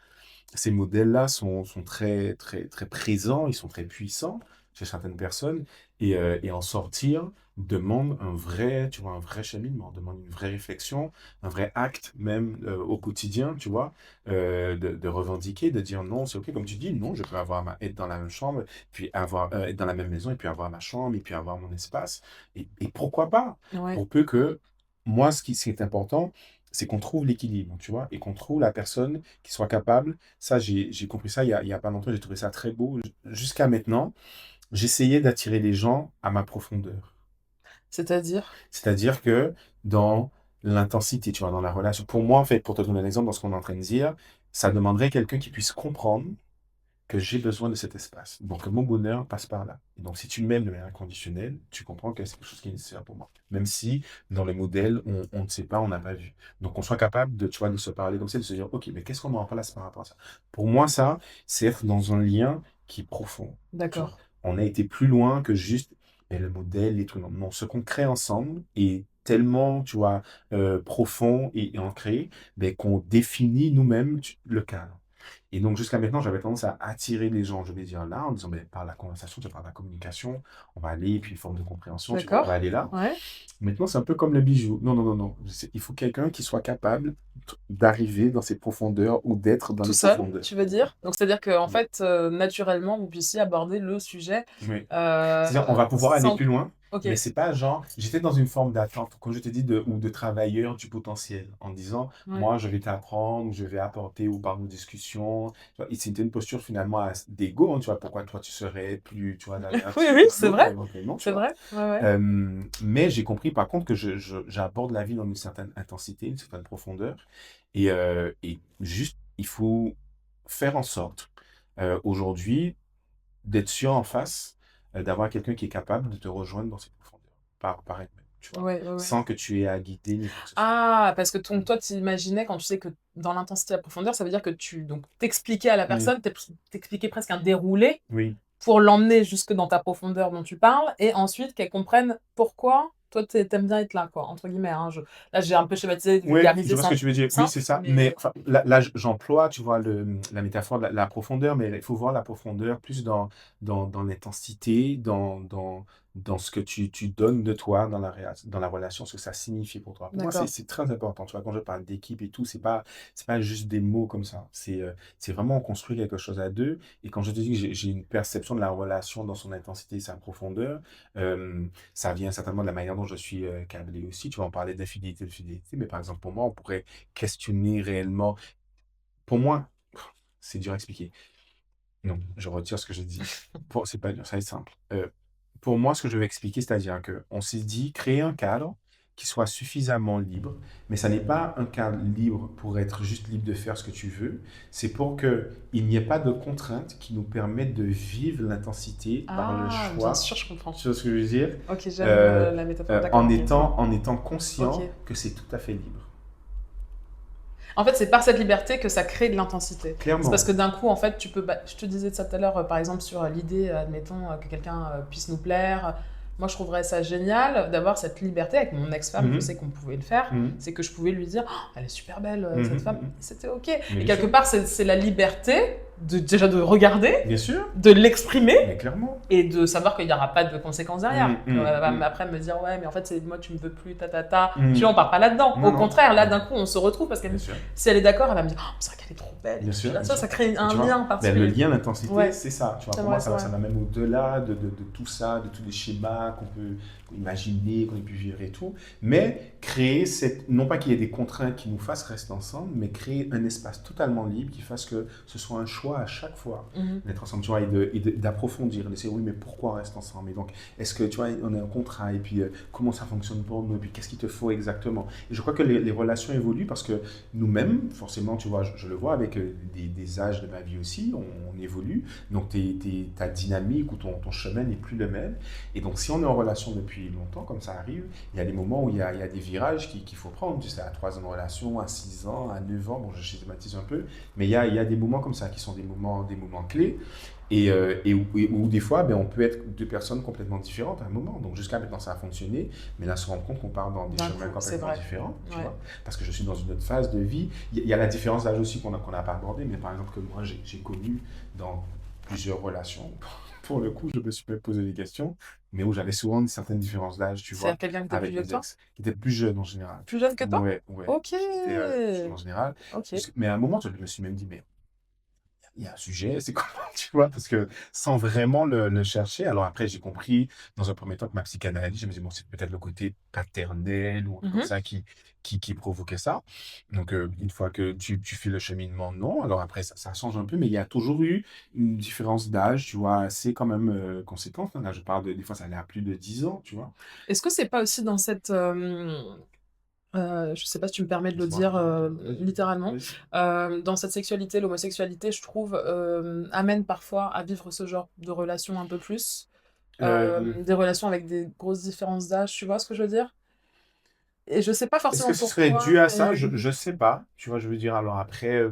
Speaker 2: ces modèles-là sont très, très, très présents, ils sont très puissants chez certaines personnes, et en sortir demande un vrai, tu vois, un vrai cheminement, demande une vraie réflexion, un vrai acte même au quotidien, tu vois, de revendiquer, de dire non, c'est ok, comme tu dis, non, je peux être dans la même chambre, puis être dans la même maison, et puis avoir ma chambre, et puis avoir mon espace, et pourquoi pas,
Speaker 1: Ouais.
Speaker 2: pour peu que, moi, ce qui est important, c'est qu'on trouve l'équilibre, tu vois, et qu'on trouve la personne qui soit capable. Ça, j'ai compris ça il y a pas longtemps, j'ai trouvé ça très beau. Jusqu'à maintenant, j'essayais d'attirer les gens à ma profondeur.
Speaker 1: C'est-à-dire?
Speaker 2: C'est-à-dire que dans l'intensité, tu vois, dans la relation. Pour moi, en fait, pour te donner un exemple dans ce qu'on est en train de dire, ça demanderait quelqu'un qui puisse comprendre que j'ai besoin de cet espace. Donc, mon bonheur passe par là. Et donc, si tu m'aimes de manière inconditionnelle, tu comprends que c'est quelque chose qui est nécessaire pour moi. Même si, dans le modèle, on ne sait pas, on n'a pas vu. Donc, on soit capable de, tu vois, de se parler comme ça, de se dire, OK, mais qu'est-ce qu'on met en place par rapport à ça? Pour moi, ça, c'est être dans un lien qui est profond. Tu vois,
Speaker 1: D'accord.
Speaker 2: on a été plus loin que juste le modèle, les trucs. Non, non, ce qu'on crée ensemble est tellement, tu vois, profond et ancré, qu'on définit nous-mêmes le cadre. Et donc, jusqu'à maintenant, j'avais tendance à attirer les gens, je vais dire là, en disant, mais par la conversation, par la communication, on va aller, et puis une forme de compréhension, tu vois, on va
Speaker 1: D'accord.
Speaker 2: aller là.
Speaker 1: Ouais.
Speaker 2: Maintenant, c'est un peu comme le bijou. Non, non, non, non. Il faut quelqu'un qui soit capable d'arriver dans ces profondeurs ou d'être dans
Speaker 1: Tout
Speaker 2: les
Speaker 1: seul,
Speaker 2: profondeurs.
Speaker 1: tu veux dire? Donc c'est-à-dire qu'en
Speaker 2: Oui.
Speaker 1: fait, naturellement, vous puissiez aborder le sujet,
Speaker 2: Oui. C'est-à-dire, on va pouvoir aller
Speaker 1: sans
Speaker 2: plus loin,
Speaker 1: OK.
Speaker 2: mais c'est pas genre, j'étais dans une forme d'attente, comme je te dis, ou de travailleur du potentiel, en disant,
Speaker 1: Ouais.
Speaker 2: moi, je vais t'apprendre, ou je vais apporter, ou par nos discussions. Tu vois, et c'était une posture finalement d'ego, hein, tu vois, pourquoi toi, tu serais plus, tu vois, d'aller
Speaker 1: Oui,
Speaker 2: là-dessus,
Speaker 1: oui,
Speaker 2: ou
Speaker 1: c'est
Speaker 2: l'autre,
Speaker 1: vrai,
Speaker 2: éventuellement, tu
Speaker 1: c'est
Speaker 2: vois.
Speaker 1: vrai. Ouais, ouais.
Speaker 2: Mais j'ai compris, par contre, que j'aborde la vie dans une certaine intensité, une certaine profondeur, et juste, il faut faire en sorte, aujourd'hui, d'être sûr en face, d'avoir quelqu'un qui est capable de te rejoindre dans cette profondeur, par elle-même, tu vois?
Speaker 1: Ouais, ouais, ouais.
Speaker 2: Sans que tu aies à guider ni quoi que ce soit.
Speaker 1: Ah! Parce que
Speaker 2: Mmh.
Speaker 1: toi, tu imaginais quand tu sais que dans l'intensité, la profondeur, ça veut dire que tu donc t'expliquais à la
Speaker 2: Oui,
Speaker 1: personne, t'expliquais presque un déroulé
Speaker 2: oui.
Speaker 1: pour l'emmener jusque dans ta profondeur dont tu parles et ensuite qu'elle comprenne pourquoi toi tu aimes bien être là quoi, entre guillemets, hein. Là, j'ai un peu schématisé,
Speaker 2: Ouais, je
Speaker 1: vulgarisé,
Speaker 2: vois ce que tu veux dire. Oui, c'est
Speaker 1: simple,
Speaker 2: ça.
Speaker 1: mais
Speaker 2: Mais enfin, là, j'emploie, tu vois, la métaphore de la profondeur, mais il faut voir la profondeur plus dans l'intensité, dans ce que tu donnes de toi dans la relation, ce que ça signifie pour toi. Pour moi,
Speaker 1: d'accord.
Speaker 2: c'est très important. Tu vois, quand je parle d'équipe et tout, c'est pas juste des mots comme ça. C'est vraiment on construit quelque chose à deux. Et quand je te dis que j'ai une perception de la relation dans son intensité et sa profondeur, euh, ça vient certainement de la manière dont je suis câblé aussi. Tu vois, on parlait d'infidélité, de fidélité, mais par exemple, pour moi, on pourrait questionner réellement. Pour moi, c'est dur à expliquer. Non, je retire ce que j'ai dit. C'est pas dur, ça va être simple. Pour moi, ce que je vais expliquer, c'est-à-dire que on s'est dit créer un cadre qui soit suffisamment libre, mais ça n'est pas un cadre libre pour être juste libre de faire ce que tu veux. C'est pour que il n'y ait pas de contraintes qui nous permettent de vivre l'intensité par le
Speaker 1: Ah, bien
Speaker 2: choix.
Speaker 1: sûr, je comprends.
Speaker 2: Tu vois ce que je veux dire?
Speaker 1: OK, j'aime,
Speaker 2: Euh,
Speaker 1: la métaphore.
Speaker 2: en
Speaker 1: D'accord, OK.
Speaker 2: étant
Speaker 1: OK.
Speaker 2: conscient que c'est tout à fait libre.
Speaker 1: En fait, c'est par cette liberté que ça crée de l'intensité. C'est parce
Speaker 2: Clairement.
Speaker 1: que d'un coup, en fait, tu peux. Je te disais ça tout à l'heure, par exemple, sur l'idée, admettons, que quelqu'un puisse nous plaire. Moi, je trouverais ça génial d'avoir cette liberté. Avec mon ex-femme, je sais
Speaker 2: Mhm,
Speaker 1: qu'on pouvait le faire.
Speaker 2: mhm,
Speaker 1: C'est que je pouvais lui dire oh, elle est super belle,
Speaker 2: mhm,
Speaker 1: cette femme.
Speaker 2: mhm.
Speaker 1: C'était OK.
Speaker 2: Mais
Speaker 1: Et
Speaker 2: bien
Speaker 1: quelque
Speaker 2: sûr.
Speaker 1: part, c'est la liberté déjà de regarder,
Speaker 2: Bien sûr.
Speaker 1: de l'exprimer
Speaker 2: Mais clairement.
Speaker 1: et de savoir qu'il n'y aura pas de conséquences derrière.
Speaker 2: Mhm,
Speaker 1: Qu'on va
Speaker 2: mhm,
Speaker 1: après me dire ouais, mais en fait, moi, tu me veux plus, ta ta ta. Tu vois,
Speaker 2: mhm.
Speaker 1: on part pas là-dedans.
Speaker 2: Non,
Speaker 1: Au
Speaker 2: non.
Speaker 1: contraire, là,
Speaker 2: Non.
Speaker 1: d'un coup, on se retrouve parce qu'elle
Speaker 2: Bien sûr.
Speaker 1: si elle est d'accord, elle va me dire oh, c'est vrai qu'elle est trop belle. Et
Speaker 2: Bien
Speaker 1: tout. Puis
Speaker 2: sûr,
Speaker 1: là,
Speaker 2: bien
Speaker 1: ça,
Speaker 2: sûr.
Speaker 1: ça crée
Speaker 2: Et tu
Speaker 1: un
Speaker 2: vois,
Speaker 1: lien
Speaker 2: le
Speaker 1: particulier.
Speaker 2: lien, l'intensité,
Speaker 1: Ouais,
Speaker 2: c'est ça. Tu vois,
Speaker 1: c'est
Speaker 2: pour
Speaker 1: vrai,
Speaker 2: moi,
Speaker 1: c'est
Speaker 2: ça,
Speaker 1: vrai.
Speaker 2: ça va même au-delà de tout ça, de tous les schémas imaginer, qu'on ait pu vivre et tout, mais créer cette, non pas qu'il y ait des contraintes qui nous fassent rester ensemble, mais créer un espace totalement libre qui fasse que ce soit un choix à chaque fois
Speaker 1: Mhm.
Speaker 2: d'être ensemble, tu vois, d'approfondir, d'essayer, oui, mais pourquoi on reste ensemble? Et donc, est-ce que, tu vois, on a un contrat, et puis comment ça fonctionne pour nous, et puis qu'est-ce qu'il te faut exactement? Et je crois que les relations évoluent parce que nous-mêmes, forcément, tu vois, je le vois avec des âges de ma vie aussi, on évolue, donc ta dynamique ou ton chemin n'est plus le même. Et donc, si on est en relation depuis longtemps, comme ça arrive, il y a des moments où il y a des virages qu'il faut prendre. Tu sais, à 3 ans de relation, à 6 ans, à 9 ans, bon, je schématise un peu, mais il y a des moments comme ça qui sont des moments clés. Et où des fois, ben, on peut être deux personnes complètement différentes à un moment. Donc jusqu'à maintenant, ça a fonctionné, mais là, on se rend compte qu'on part dans des
Speaker 1: D'un
Speaker 2: chemins
Speaker 1: coup, c'est
Speaker 2: complètement
Speaker 1: vrai.
Speaker 2: différents, tu
Speaker 1: Ouais.
Speaker 2: vois, parce que je suis dans une autre phase de vie. Il y a la différence d'âge aussi qu'on n'a pas abordé, mais par exemple que moi, j'ai connu dans plusieurs relations. Pour le coup, je me suis même posé des questions, mais où j'avais souvent une certaine différence d'âge, tu
Speaker 1: C'est
Speaker 2: vois,
Speaker 1: quelqu'un qui était plus
Speaker 2: avec
Speaker 1: vieux que
Speaker 2: mes
Speaker 1: toi?
Speaker 2: ex, qui étaient plus jeunes en général.
Speaker 1: Plus jeune que toi?
Speaker 2: Ouais, ouais,
Speaker 1: Ok.
Speaker 2: qui étaient plus jeunes en général.
Speaker 1: Ok.
Speaker 2: Mais à un moment, je me suis même dit, mais il y a un sujet, c'est comment, tu vois, parce que sans vraiment le chercher, alors après, j'ai compris dans un premier temps que ma psychanalyse, je me disais, bon, c'est peut-être le côté paternel ou un truc comme
Speaker 1: Mhm.
Speaker 2: ça qui provoquait ça. Donc, une fois que tu fais le cheminement, non. Alors après, ça change un peu, mais il y a toujours eu une différence d'âge, tu vois, assez quand même conséquente. Là, je parle des fois, ça allait à plus de 10 ans, tu vois.
Speaker 1: Est-ce que c'est pas aussi dans cette je sais pas si tu me permets de le
Speaker 2: Dis-moi,
Speaker 1: dire
Speaker 2: dis-moi, vas-y,
Speaker 1: littéralement,
Speaker 2: vas-y.
Speaker 1: dans cette sexualité, l'homosexualité, je trouve, amène parfois à vivre ce genre de relations un peu plus,
Speaker 2: Euh,
Speaker 1: des relations avec des grosses différences d'âge, tu vois ce que je veux dire? Et je sais pas
Speaker 2: Est-ce que
Speaker 1: forcément
Speaker 2: ce serait
Speaker 1: pourquoi,
Speaker 2: dû à ça?
Speaker 1: mais
Speaker 2: Je sais pas. Tu vois, je veux dire, alors après,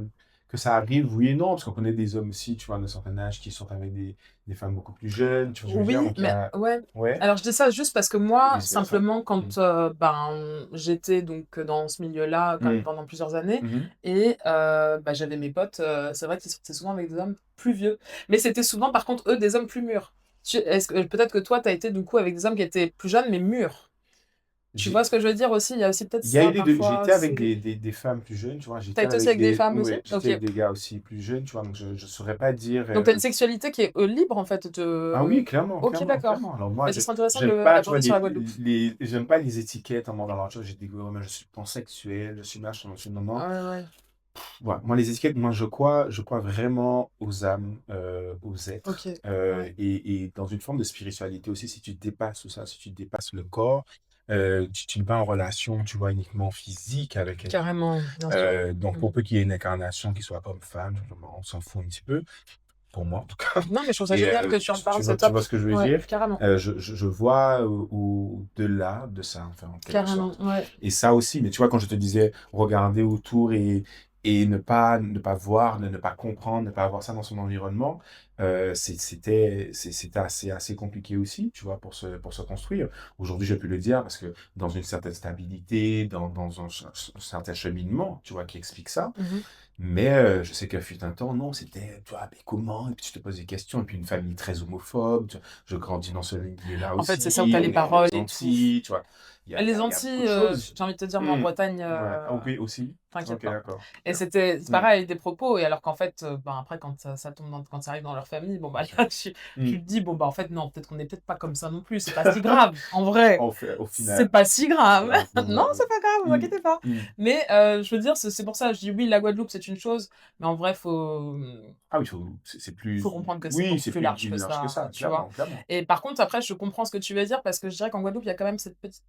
Speaker 2: que ça arrive, oui et non, parce qu'on connaît des hommes aussi, tu vois, d'un certain âge qui sortent avec des femmes beaucoup plus jeunes, tu vois, je veux dire,
Speaker 1: oui,
Speaker 2: donc il y
Speaker 1: mais
Speaker 2: a.
Speaker 1: ouais.
Speaker 2: Ouais,
Speaker 1: Alors je dis ça juste parce que
Speaker 2: ou
Speaker 1: moi,
Speaker 2: vice-versa.
Speaker 1: simplement,
Speaker 2: Mm.
Speaker 1: quand ben, j'étais donc dans ce milieu-là quand même
Speaker 2: Mm.
Speaker 1: pendant plusieurs années,
Speaker 2: Mhm.
Speaker 1: et bah, j'avais mes potes, c'est vrai qu'ils sortaient souvent avec des hommes plus vieux, mais c'était souvent par contre eux des hommes plus mûrs. Est-ce que peut-être que toi, tu as été du coup avec des hommes qui étaient plus jeunes mais mûrs. Tu vois
Speaker 2: J'ai-
Speaker 1: ce que je veux dire aussi? Il y a aussi peut-être
Speaker 2: Il y a
Speaker 1: ça
Speaker 2: eu les deux. J'ai
Speaker 1: parfois.
Speaker 2: été avec des femmes plus jeunes, tu vois,
Speaker 1: T'as été aussi avec des femmes aussi?
Speaker 2: ouais, j'étais
Speaker 1: Ok.
Speaker 2: avec des gars aussi plus jeunes, tu vois, donc je ne saurais pas dire.
Speaker 1: Donc t'as une sexualité qui est libre en fait.
Speaker 2: Ah oui, clairement,
Speaker 1: Ok,
Speaker 2: clairement,
Speaker 1: d'accord.
Speaker 2: clairement. Alors moi,
Speaker 1: Mais ce serait intéressant de
Speaker 2: j'aime pas, tu vois,
Speaker 1: l'aborder sur la Guadeloupe.
Speaker 2: j'aime pas les étiquettes en mode dans la chose. J'ai dit, ouais, moi, je suis pansexuel, je suis machin, je suis non, non.
Speaker 1: Ouais, ouais.
Speaker 2: Ouais, moi, les étiquettes, moi, je crois vraiment aux âmes, aux
Speaker 1: Ok.
Speaker 2: êtres,
Speaker 1: Ouais.
Speaker 2: et dans une forme de spiritualité aussi, si tu dépasses tout ça, si tu dépasses le corps, tu n'es pas en relation, tu vois, uniquement physique avec quelqu'un.
Speaker 1: Carrément, bien sûr.
Speaker 2: Donc,
Speaker 1: Mm.
Speaker 2: pour peu qu'il y ait une incarnation qui soit homme-femme, on s'en fout un petit peu, pour moi, en tout cas.
Speaker 1: Non, mais je trouve ça
Speaker 2: Et
Speaker 1: génial que tu en
Speaker 2: tu,
Speaker 1: parles,
Speaker 2: tu
Speaker 1: c'est
Speaker 2: vois, tu
Speaker 1: top.
Speaker 2: vois ce que je veux
Speaker 1: Ouais,
Speaker 2: dire?
Speaker 1: carrément.
Speaker 2: Je vois au-delà de ça, enfin, en quelque
Speaker 1: Carrément,
Speaker 2: sorte.
Speaker 1: ouais.
Speaker 2: Et ça aussi, mais tu vois, quand je te disais regarder autour et ne pas voir, ne pas comprendre, ne pas avoir ça dans son environnement, c'était assez compliqué aussi, tu vois, pour se construire. Aujourd'hui, je peux le dire parce que dans une certaine stabilité, dans un certain cheminement, tu vois, qui explique ça.
Speaker 1: Mhm.
Speaker 2: Mais je sais qu'il fut un temps, non, c'était, tu vois, mais comment? Et puis tu te poses des questions. Et puis une famille très homophobe. Je grandis dans ce milieu-là
Speaker 1: En fait, c'est ça où t'as
Speaker 2: aussi.
Speaker 1: les
Speaker 2: On est
Speaker 1: paroles
Speaker 2: aux
Speaker 1: et tout.
Speaker 2: Antilles, tu vois. Il y a
Speaker 1: Les
Speaker 2: beaucoup
Speaker 1: Antilles,
Speaker 2: de choses.
Speaker 1: j'ai envie de te dire, moi en
Speaker 2: Hmm.
Speaker 1: Bretagne,
Speaker 2: Ouais. Ah, ok, aussi.
Speaker 1: t'inquiète
Speaker 2: Ok,
Speaker 1: pas.
Speaker 2: d'accord.
Speaker 1: Et
Speaker 2: Ok.
Speaker 1: c'est
Speaker 2: Hmm.
Speaker 1: pareil, des propos, et alors qu'en fait, ben après, quand ça tombe quand ça arrive dans leur famille, bon bah là, tu
Speaker 2: Hmm.
Speaker 1: te dis, bon bah en fait, non, peut-être qu'on n'est peut-être pas comme ça non plus, c'est pas si grave, en vrai.
Speaker 2: Au
Speaker 1: C'est
Speaker 2: final.
Speaker 1: pas si grave.
Speaker 2: Ouais,
Speaker 1: Non,
Speaker 2: ouais, ouais.
Speaker 1: c'est pas grave, vous
Speaker 2: Hmm.
Speaker 1: inquiétez pas.
Speaker 2: Hmm.
Speaker 1: Mais je veux dire, c'est pour ça, je dis oui, la Guadeloupe, c'est une chose, mais en vrai,
Speaker 2: Ah oui, c'est
Speaker 1: faut
Speaker 2: plus.
Speaker 1: comprendre que c'est
Speaker 2: Oui,
Speaker 1: beaucoup
Speaker 2: c'est
Speaker 1: plus
Speaker 2: plus
Speaker 1: large que
Speaker 2: large que
Speaker 1: ça,
Speaker 2: ça,
Speaker 1: tu vois.
Speaker 2: clairement, clairement.
Speaker 1: Et par contre, après, je comprends ce que tu veux dire parce que je dirais qu'en Guadeloupe, il y a quand même cette petite.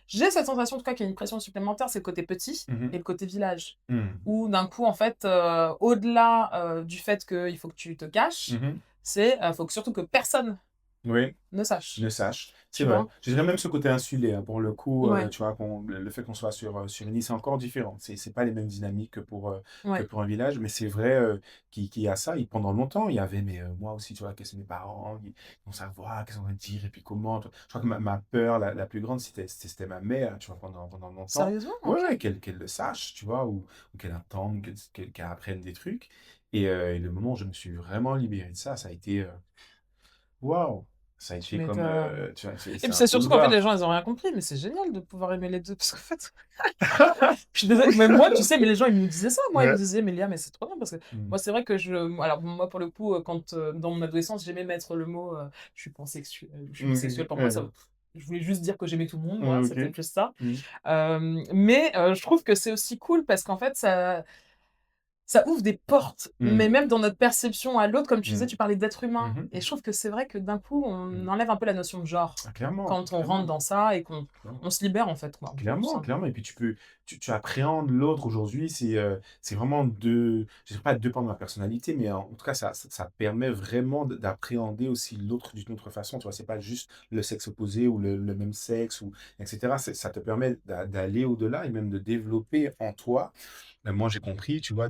Speaker 1: J'ai cette sensation, en tout cas, qu'il y a une pression supplémentaire, c'est le côté petit et
Speaker 2: Mhm.
Speaker 1: le côté village.
Speaker 2: Hmm.
Speaker 1: Où d'un coup, en fait, au-delà du fait qu'il faut que tu te caches,
Speaker 2: Mhm.
Speaker 1: c'est faut que surtout que personne
Speaker 2: Oui.
Speaker 1: ne
Speaker 2: Ne
Speaker 1: sache.
Speaker 2: sache. C'est
Speaker 1: Tu
Speaker 2: vrai.
Speaker 1: vois?
Speaker 2: Je dirais même ce côté insulaire, hein. Pour le coup,
Speaker 1: Ouais,
Speaker 2: tu vois, le fait qu'on soit sur une île, c'est encore différent. C'est pas les mêmes dynamiques que
Speaker 1: ouais.
Speaker 2: pour un village, mais c'est vrai qu'il y a ça. Et pendant longtemps, il y avait, mais moi aussi, tu vois, qu'est-ce que mes parents ils vont savoir, qu'est-ce qu'on va dire, et puis comment. Je crois que ma peur la plus grande, c'était ma mère, tu vois, pendant longtemps.
Speaker 1: Sérieusement?
Speaker 2: Ouais,
Speaker 1: Ok.
Speaker 2: ouais, qu'elle le sache, tu vois, ou qu'elle attende, qu'elle apprenne des trucs. Et le moment où je me suis vraiment libéré de ça, ça a été. Waouh! Ça a
Speaker 1: Tu
Speaker 2: été comme,
Speaker 1: m'étonnes.
Speaker 2: tu vois, c'est
Speaker 1: Et
Speaker 2: c'est
Speaker 1: puis
Speaker 2: un
Speaker 1: c'est surtout qu'en fait, les
Speaker 2: boulevard.
Speaker 1: gens, ils ont rien compris, mais c'est génial de pouvoir aimer les deux. Parce qu'en fait, je suis désolée, même moi, tu sais, mais les gens, ils me disaient ça. Moi, ils me
Speaker 2: Ouais.
Speaker 1: disaient, mais Léa, mais c'est trop bien. Parce que
Speaker 2: Mmh.
Speaker 1: moi, c'est vrai que alors, moi, pour le coup, quand dans mon adolescence, j'aimais mettre le mot je suis pansexuel, je suis
Speaker 2: OK.
Speaker 1: bisexuel. Pour moi,
Speaker 2: Ouais.
Speaker 1: je voulais juste dire que j'aimais tout le monde,
Speaker 2: Ouais,
Speaker 1: moi, c'était
Speaker 2: OK.
Speaker 1: plus ça.
Speaker 2: Mmh.
Speaker 1: Mais je trouve que c'est aussi cool parce qu'en fait, ça ouvre des portes,
Speaker 2: Mmh.
Speaker 1: mais même dans notre perception à l'autre, comme tu disais,
Speaker 2: Mmh.
Speaker 1: tu parlais d'être humain
Speaker 2: Mmh.
Speaker 1: et je trouve que c'est vrai que d'un coup, on
Speaker 2: Mmh.
Speaker 1: enlève un peu la notion de genre
Speaker 2: Ah clairement,
Speaker 1: quand on rentre
Speaker 2: clairement,
Speaker 1: dans ça et qu'on
Speaker 2: clairement.
Speaker 1: on se libère, en fait, quoi, tout
Speaker 2: Clairement,
Speaker 1: ça.
Speaker 2: clairement et puis tu appréhendes l'autre aujourd'hui, c'est vraiment 2 je dirais pas 2 pans de ma personnalité, mais en tout cas ça permet vraiment d'appréhender aussi l'autre d'une autre façon, tu vois? C'est pas juste le sexe opposé ou le même sexe ou et cetera. C'est ça te permet d'aller au-delà et même de développer en toi, moi j'ai compris, tu vois,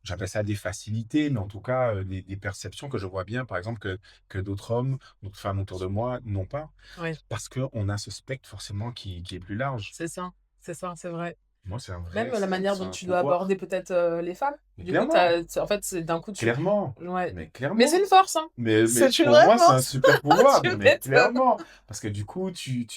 Speaker 2: j'appelle ça des facilités, mais en tout cas, des perceptions que je vois bien, par exemple, que d'autres hommes, d'autres femmes autour de moi n'ont pas.
Speaker 1: Oui,
Speaker 2: Parce qu'on a ce spectre forcément qui est plus large.
Speaker 1: c'est ça, c'est vrai.
Speaker 2: Moi, c'est un
Speaker 1: Même
Speaker 2: vrai
Speaker 1: la manière
Speaker 2: c'est
Speaker 1: dont
Speaker 2: un
Speaker 1: tu dois aborder
Speaker 2: pouvoir.
Speaker 1: peut-être, les femmes.
Speaker 2: Mais
Speaker 1: Du coup,
Speaker 2: clairement,
Speaker 1: en fait, c'est d'un coup tu
Speaker 2: clairement,
Speaker 1: ouais.
Speaker 2: mais
Speaker 1: Mais c'est
Speaker 2: clairement.
Speaker 1: une force, hein.
Speaker 2: Mais
Speaker 1: C'est une
Speaker 2: pour
Speaker 1: vraie
Speaker 2: moi, c'est un
Speaker 1: force.
Speaker 2: super pouvoir,
Speaker 1: Tu
Speaker 2: mais
Speaker 1: m'étonnes.
Speaker 2: clairement. Parce que du coup, tu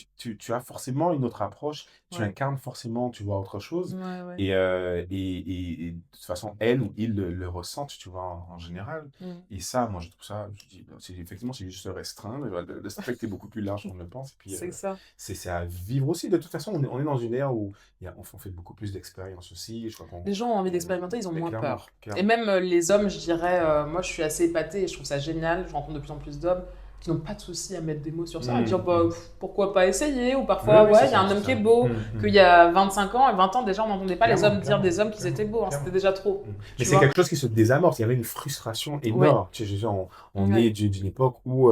Speaker 2: as forcément une autre approche, tu
Speaker 1: Ouais.
Speaker 2: incarnes forcément, tu vois, autre chose
Speaker 1: Ouais, ouais.
Speaker 2: et de toute façon, elle ou il le ressentent, tu vois, en général
Speaker 1: Mmh.
Speaker 2: et ça, moi, je trouve ça, je dis, c'est effectivement, c'est juste restreint, mais voilà, le spectre est beaucoup plus large qu'on ne le pense et puis,
Speaker 1: C'est ça.
Speaker 2: c'est à vivre aussi. De toute façon, on est dans une ère où on fait beaucoup plus d'expériences aussi. Je crois qu'on
Speaker 1: Les gens ont envie
Speaker 2: on
Speaker 1: d'expérimenter, ils ont
Speaker 2: mais
Speaker 1: moins
Speaker 2: clairement,
Speaker 1: peur. Et
Speaker 2: clairement.
Speaker 1: même, les hommes, je dirais, moi je suis assez épatée et je trouve ça génial. Je rencontre de plus en plus d'hommes qui n'ont pas de souci à mettre des mots sur ça, à dire:
Speaker 2: Mmh
Speaker 1: «Bah,
Speaker 2: mh.
Speaker 1: pourquoi pas essayer?» ou
Speaker 2: Oui,
Speaker 1: parfois:
Speaker 2: oui, c'est
Speaker 1: «Ouais, il y a
Speaker 2: ça,
Speaker 1: un
Speaker 2: c'est
Speaker 1: homme qui est
Speaker 2: ça.
Speaker 1: beau», qu'il y a 25 ans et 20 ans déjà on n'entendait pas les
Speaker 2: Clairement,
Speaker 1: hommes dire
Speaker 2: clairement,
Speaker 1: des hommes qu'ils étaient
Speaker 2: clairement,
Speaker 1: beaux, hein, c'était
Speaker 2: clairement.
Speaker 1: déjà trop,
Speaker 2: Mais
Speaker 1: tu
Speaker 2: c'est
Speaker 1: vois?
Speaker 2: quelque chose qui se désamorce. Il y avait une frustration
Speaker 1: Oui,
Speaker 2: énorme. Tu sais, je veux dire, on
Speaker 1: ouais,
Speaker 2: est d'une époque où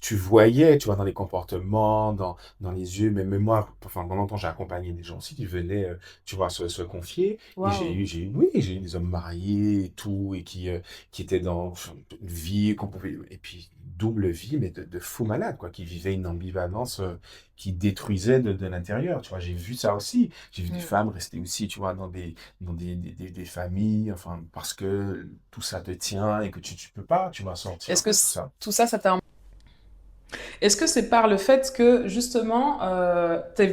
Speaker 2: tu voyais, tu vois, dans les comportements, dans les yeux, même moi, enfin, pendant longtemps, j'ai accompagné des gens aussi qui venaient, tu vois, se confier. Et
Speaker 1: waouh!
Speaker 2: oui, j'ai eu des hommes mariés et tout, et qui étaient dans enfin, une vie qu'on pouvait, et puis double vie, mais de fou malade, quoi, qui vivaient une ambivalence qui détruisait de l'intérieur. Tu vois, j'ai vu ça aussi. J'ai vu des
Speaker 1: Mmh.
Speaker 2: femmes rester aussi, tu vois, dans des familles, enfin, parce que tout ça te tient et que tu peux pas, tu vas sortir
Speaker 1: Est-ce que
Speaker 2: de tout ça.
Speaker 1: tout ça, ça t'a est-ce que c'est par le fait que justement, tu as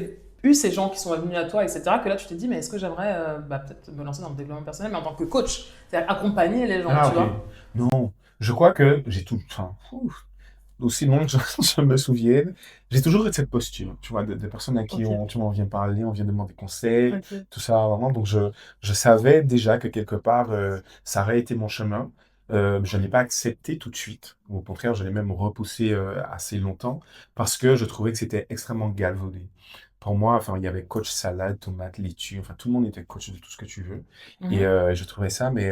Speaker 1: eu ces gens qui sont venus à toi, etc., que là tu t'es dit, mais est-ce que j'aimerais bah, peut-être me lancer dans le développement personnel, mais en tant que coach, c'est-à-dire accompagner les gens,
Speaker 2: Ah,
Speaker 1: tu
Speaker 2: ok.
Speaker 1: vois?
Speaker 2: Non, je crois que j'ai tout, enfin, aussi loin que je, je me souvienne, j'ai toujours eu cette posture, tu vois, de personnes à qui
Speaker 1: Ok,
Speaker 2: on, tu vois, on vient parler, on vient demander conseil,
Speaker 1: ok.
Speaker 2: tout ça, vraiment. Donc, je savais déjà que quelque part, ça aurait été mon chemin. Je n'ai pas accepté tout de suite. Au contraire, je l'ai même repoussé assez longtemps parce que je trouvais que c'était extrêmement galvaudé. Pour moi, enfin, il y avait coach salade, tomate, laitue, enfin, tout le monde était coach de tout ce que tu veux. Et
Speaker 1: Mhm.
Speaker 2: je trouvais ça, mais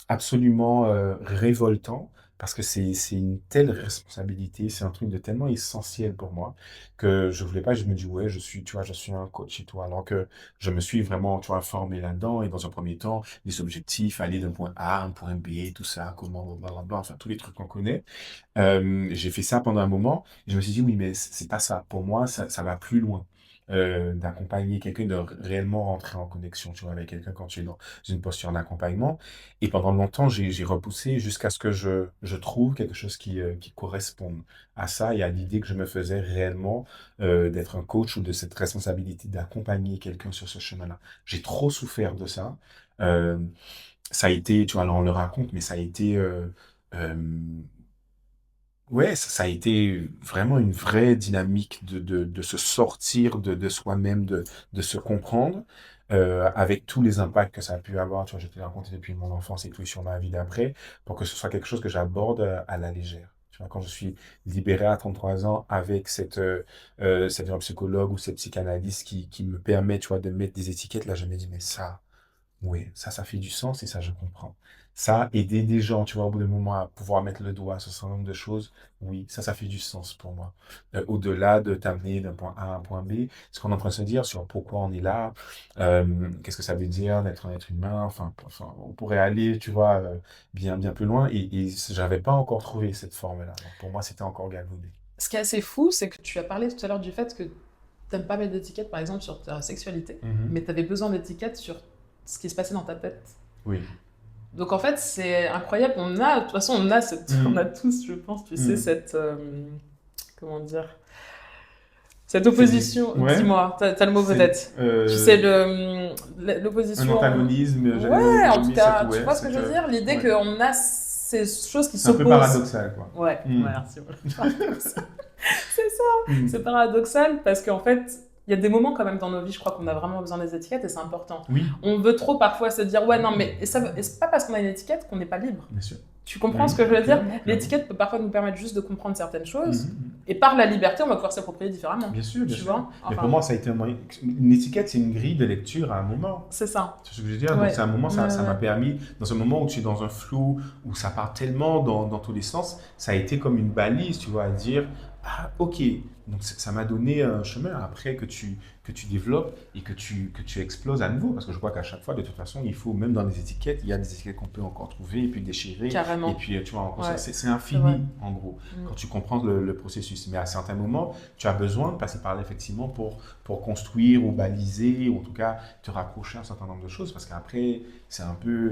Speaker 2: absolument révoltant parce que c'est une telle responsabilité, c'est un truc de tellement essentiel pour moi que je voulais pas, je me dis ouais, tu vois, je suis un coach et tout, alors que je me suis vraiment, tu vois, formé là-dedans et dans un premier temps, les objectifs, aller d'un point A à un point B, tout ça, comment, blablabla, enfin tous les trucs qu'on connaît. J'ai fait ça pendant un moment. Et je me suis dit, oui, mais c'est pas ça. Pour moi, ça va plus loin. D'accompagner quelqu'un, de réellement rentrer en connexion, tu vois, avec quelqu'un quand tu es dans une posture d'accompagnement. Et pendant longtemps, j'ai repoussé jusqu'à ce que je trouve quelque chose qui corresponde à ça et à l'idée que je me faisais réellement d'être un coach ou de cette responsabilité d'accompagner quelqu'un sur ce chemin-là. J'ai trop souffert de ça. Euh, Ça a été, tu vois, alors on le raconte, mais ça a été euh, ouais, ça a été vraiment une vraie dynamique de se sortir de soi-même, de se comprendre, avec tous les impacts que ça a pu avoir. Tu vois, je te l'ai raconté depuis mon enfance et tout, et sur ma vie d'après, pour que ce soit quelque chose que j'aborde à la légère. Tu vois, quand je suis libéré à 33 ans avec cette psychologue ou cette psychanalyste qui me permet, tu vois, de mettre des étiquettes, là, je me dis, mais ça, oui, ça fait du sens et ça, je comprends. Ça, aider des gens, tu vois, au bout d'un moment, à pouvoir mettre le doigt sur un certain nombre de choses, oui, ça fait du sens pour moi. Au-delà de t'amener d'un point A à un point B, ce qu'on est en train de se dire sur pourquoi on est là, qu'est-ce que ça veut dire d'être un être humain, enfin, on pourrait aller, tu vois, bien, bien plus loin et j'avais pas encore trouvé cette forme-là. Donc, pour moi, c'était encore galvaudé.
Speaker 1: Ce qui est assez fou, c'est que tu as parlé tout à l'heure du fait que t'aimes pas mettre d'étiquette, par exemple, sur ta sexualité,
Speaker 2: Mhm.
Speaker 1: mais tu avais besoin d'étiquette sur ce qui se passait dans ta tête.
Speaker 2: Oui.
Speaker 1: Donc en fait, c'est incroyable. De toute façon, on a
Speaker 2: Mhm.
Speaker 1: tous, je pense, tu sais,
Speaker 2: Mhm.
Speaker 1: cette, comment dire, cette
Speaker 2: C'est
Speaker 1: opposition.
Speaker 2: ouais,
Speaker 1: Dis-moi, t'as le mot
Speaker 2: c'est
Speaker 1: peut-être. Tu sais,
Speaker 2: un
Speaker 1: l'opposition.
Speaker 2: antagonisme, j'allais
Speaker 1: Ouais, en tout
Speaker 2: nommer cette
Speaker 1: cas, tu
Speaker 2: ouais,
Speaker 1: vois ce que je veux dire? L'idée
Speaker 2: ouais.
Speaker 1: qu'on a c'est des choses qui
Speaker 2: C'est un peu
Speaker 1: s'opposent.
Speaker 2: paradoxal, quoi.
Speaker 1: Ouais,
Speaker 2: Hmm.
Speaker 1: merci. Voilà. C'est ça, c'est
Speaker 2: Hmm.
Speaker 1: paradoxal parce qu'en fait, il y a des moments quand même dans nos vies, je crois qu'on a vraiment besoin des étiquettes et c'est important.
Speaker 2: Oui,
Speaker 1: On veut trop parfois se dire, ouais, non, mais et c'est pas parce qu'on a une étiquette qu'on n'est pas libre.
Speaker 2: bien sûr.
Speaker 1: Tu comprends ce que je veux dire?
Speaker 2: Clairement, clairement.
Speaker 1: L'étiquette peut parfois nous permettre juste de comprendre certaines choses
Speaker 2: Mhm.
Speaker 1: et par la liberté, on va pouvoir s'approprier différemment.
Speaker 2: Bien sûr, bien
Speaker 1: Tu
Speaker 2: sûr.
Speaker 1: vois?
Speaker 2: Mais pour
Speaker 1: Enfin,
Speaker 2: moi, ça a été un moyen. Une étiquette, c'est une grille de lecture à un moment.
Speaker 1: c'est ça.
Speaker 2: C'est ce que je veux dire. Donc, c'est
Speaker 1: Ouais.
Speaker 2: un moment,
Speaker 1: Ouais,
Speaker 2: ça m'a
Speaker 1: ouais.
Speaker 2: permis, dans un moment où tu es dans un flou, où ça part tellement dans tous les sens, ça a été comme une balise, tu vois, à dire, ah, ok. Donc, ça m'a donné un chemin après que tu développes et que tu exploses à nouveau. Parce que je crois qu'à chaque fois, de toute façon, il faut, même dans les étiquettes, il y a des étiquettes qu'on peut encore trouver et puis déchirer. Et
Speaker 1: Carrément.
Speaker 2: puis, tu vois,
Speaker 1: Ouais,
Speaker 2: c'est
Speaker 1: c'est vrai.
Speaker 2: infini, en gros,
Speaker 1: Mm.
Speaker 2: quand tu comprends le processus. Mais à certains moments, tu as besoin de passer par là, effectivement, pour construire ou baliser, ou en tout cas, te raccrocher à un certain nombre de choses. Parce qu'après, c'est un peu,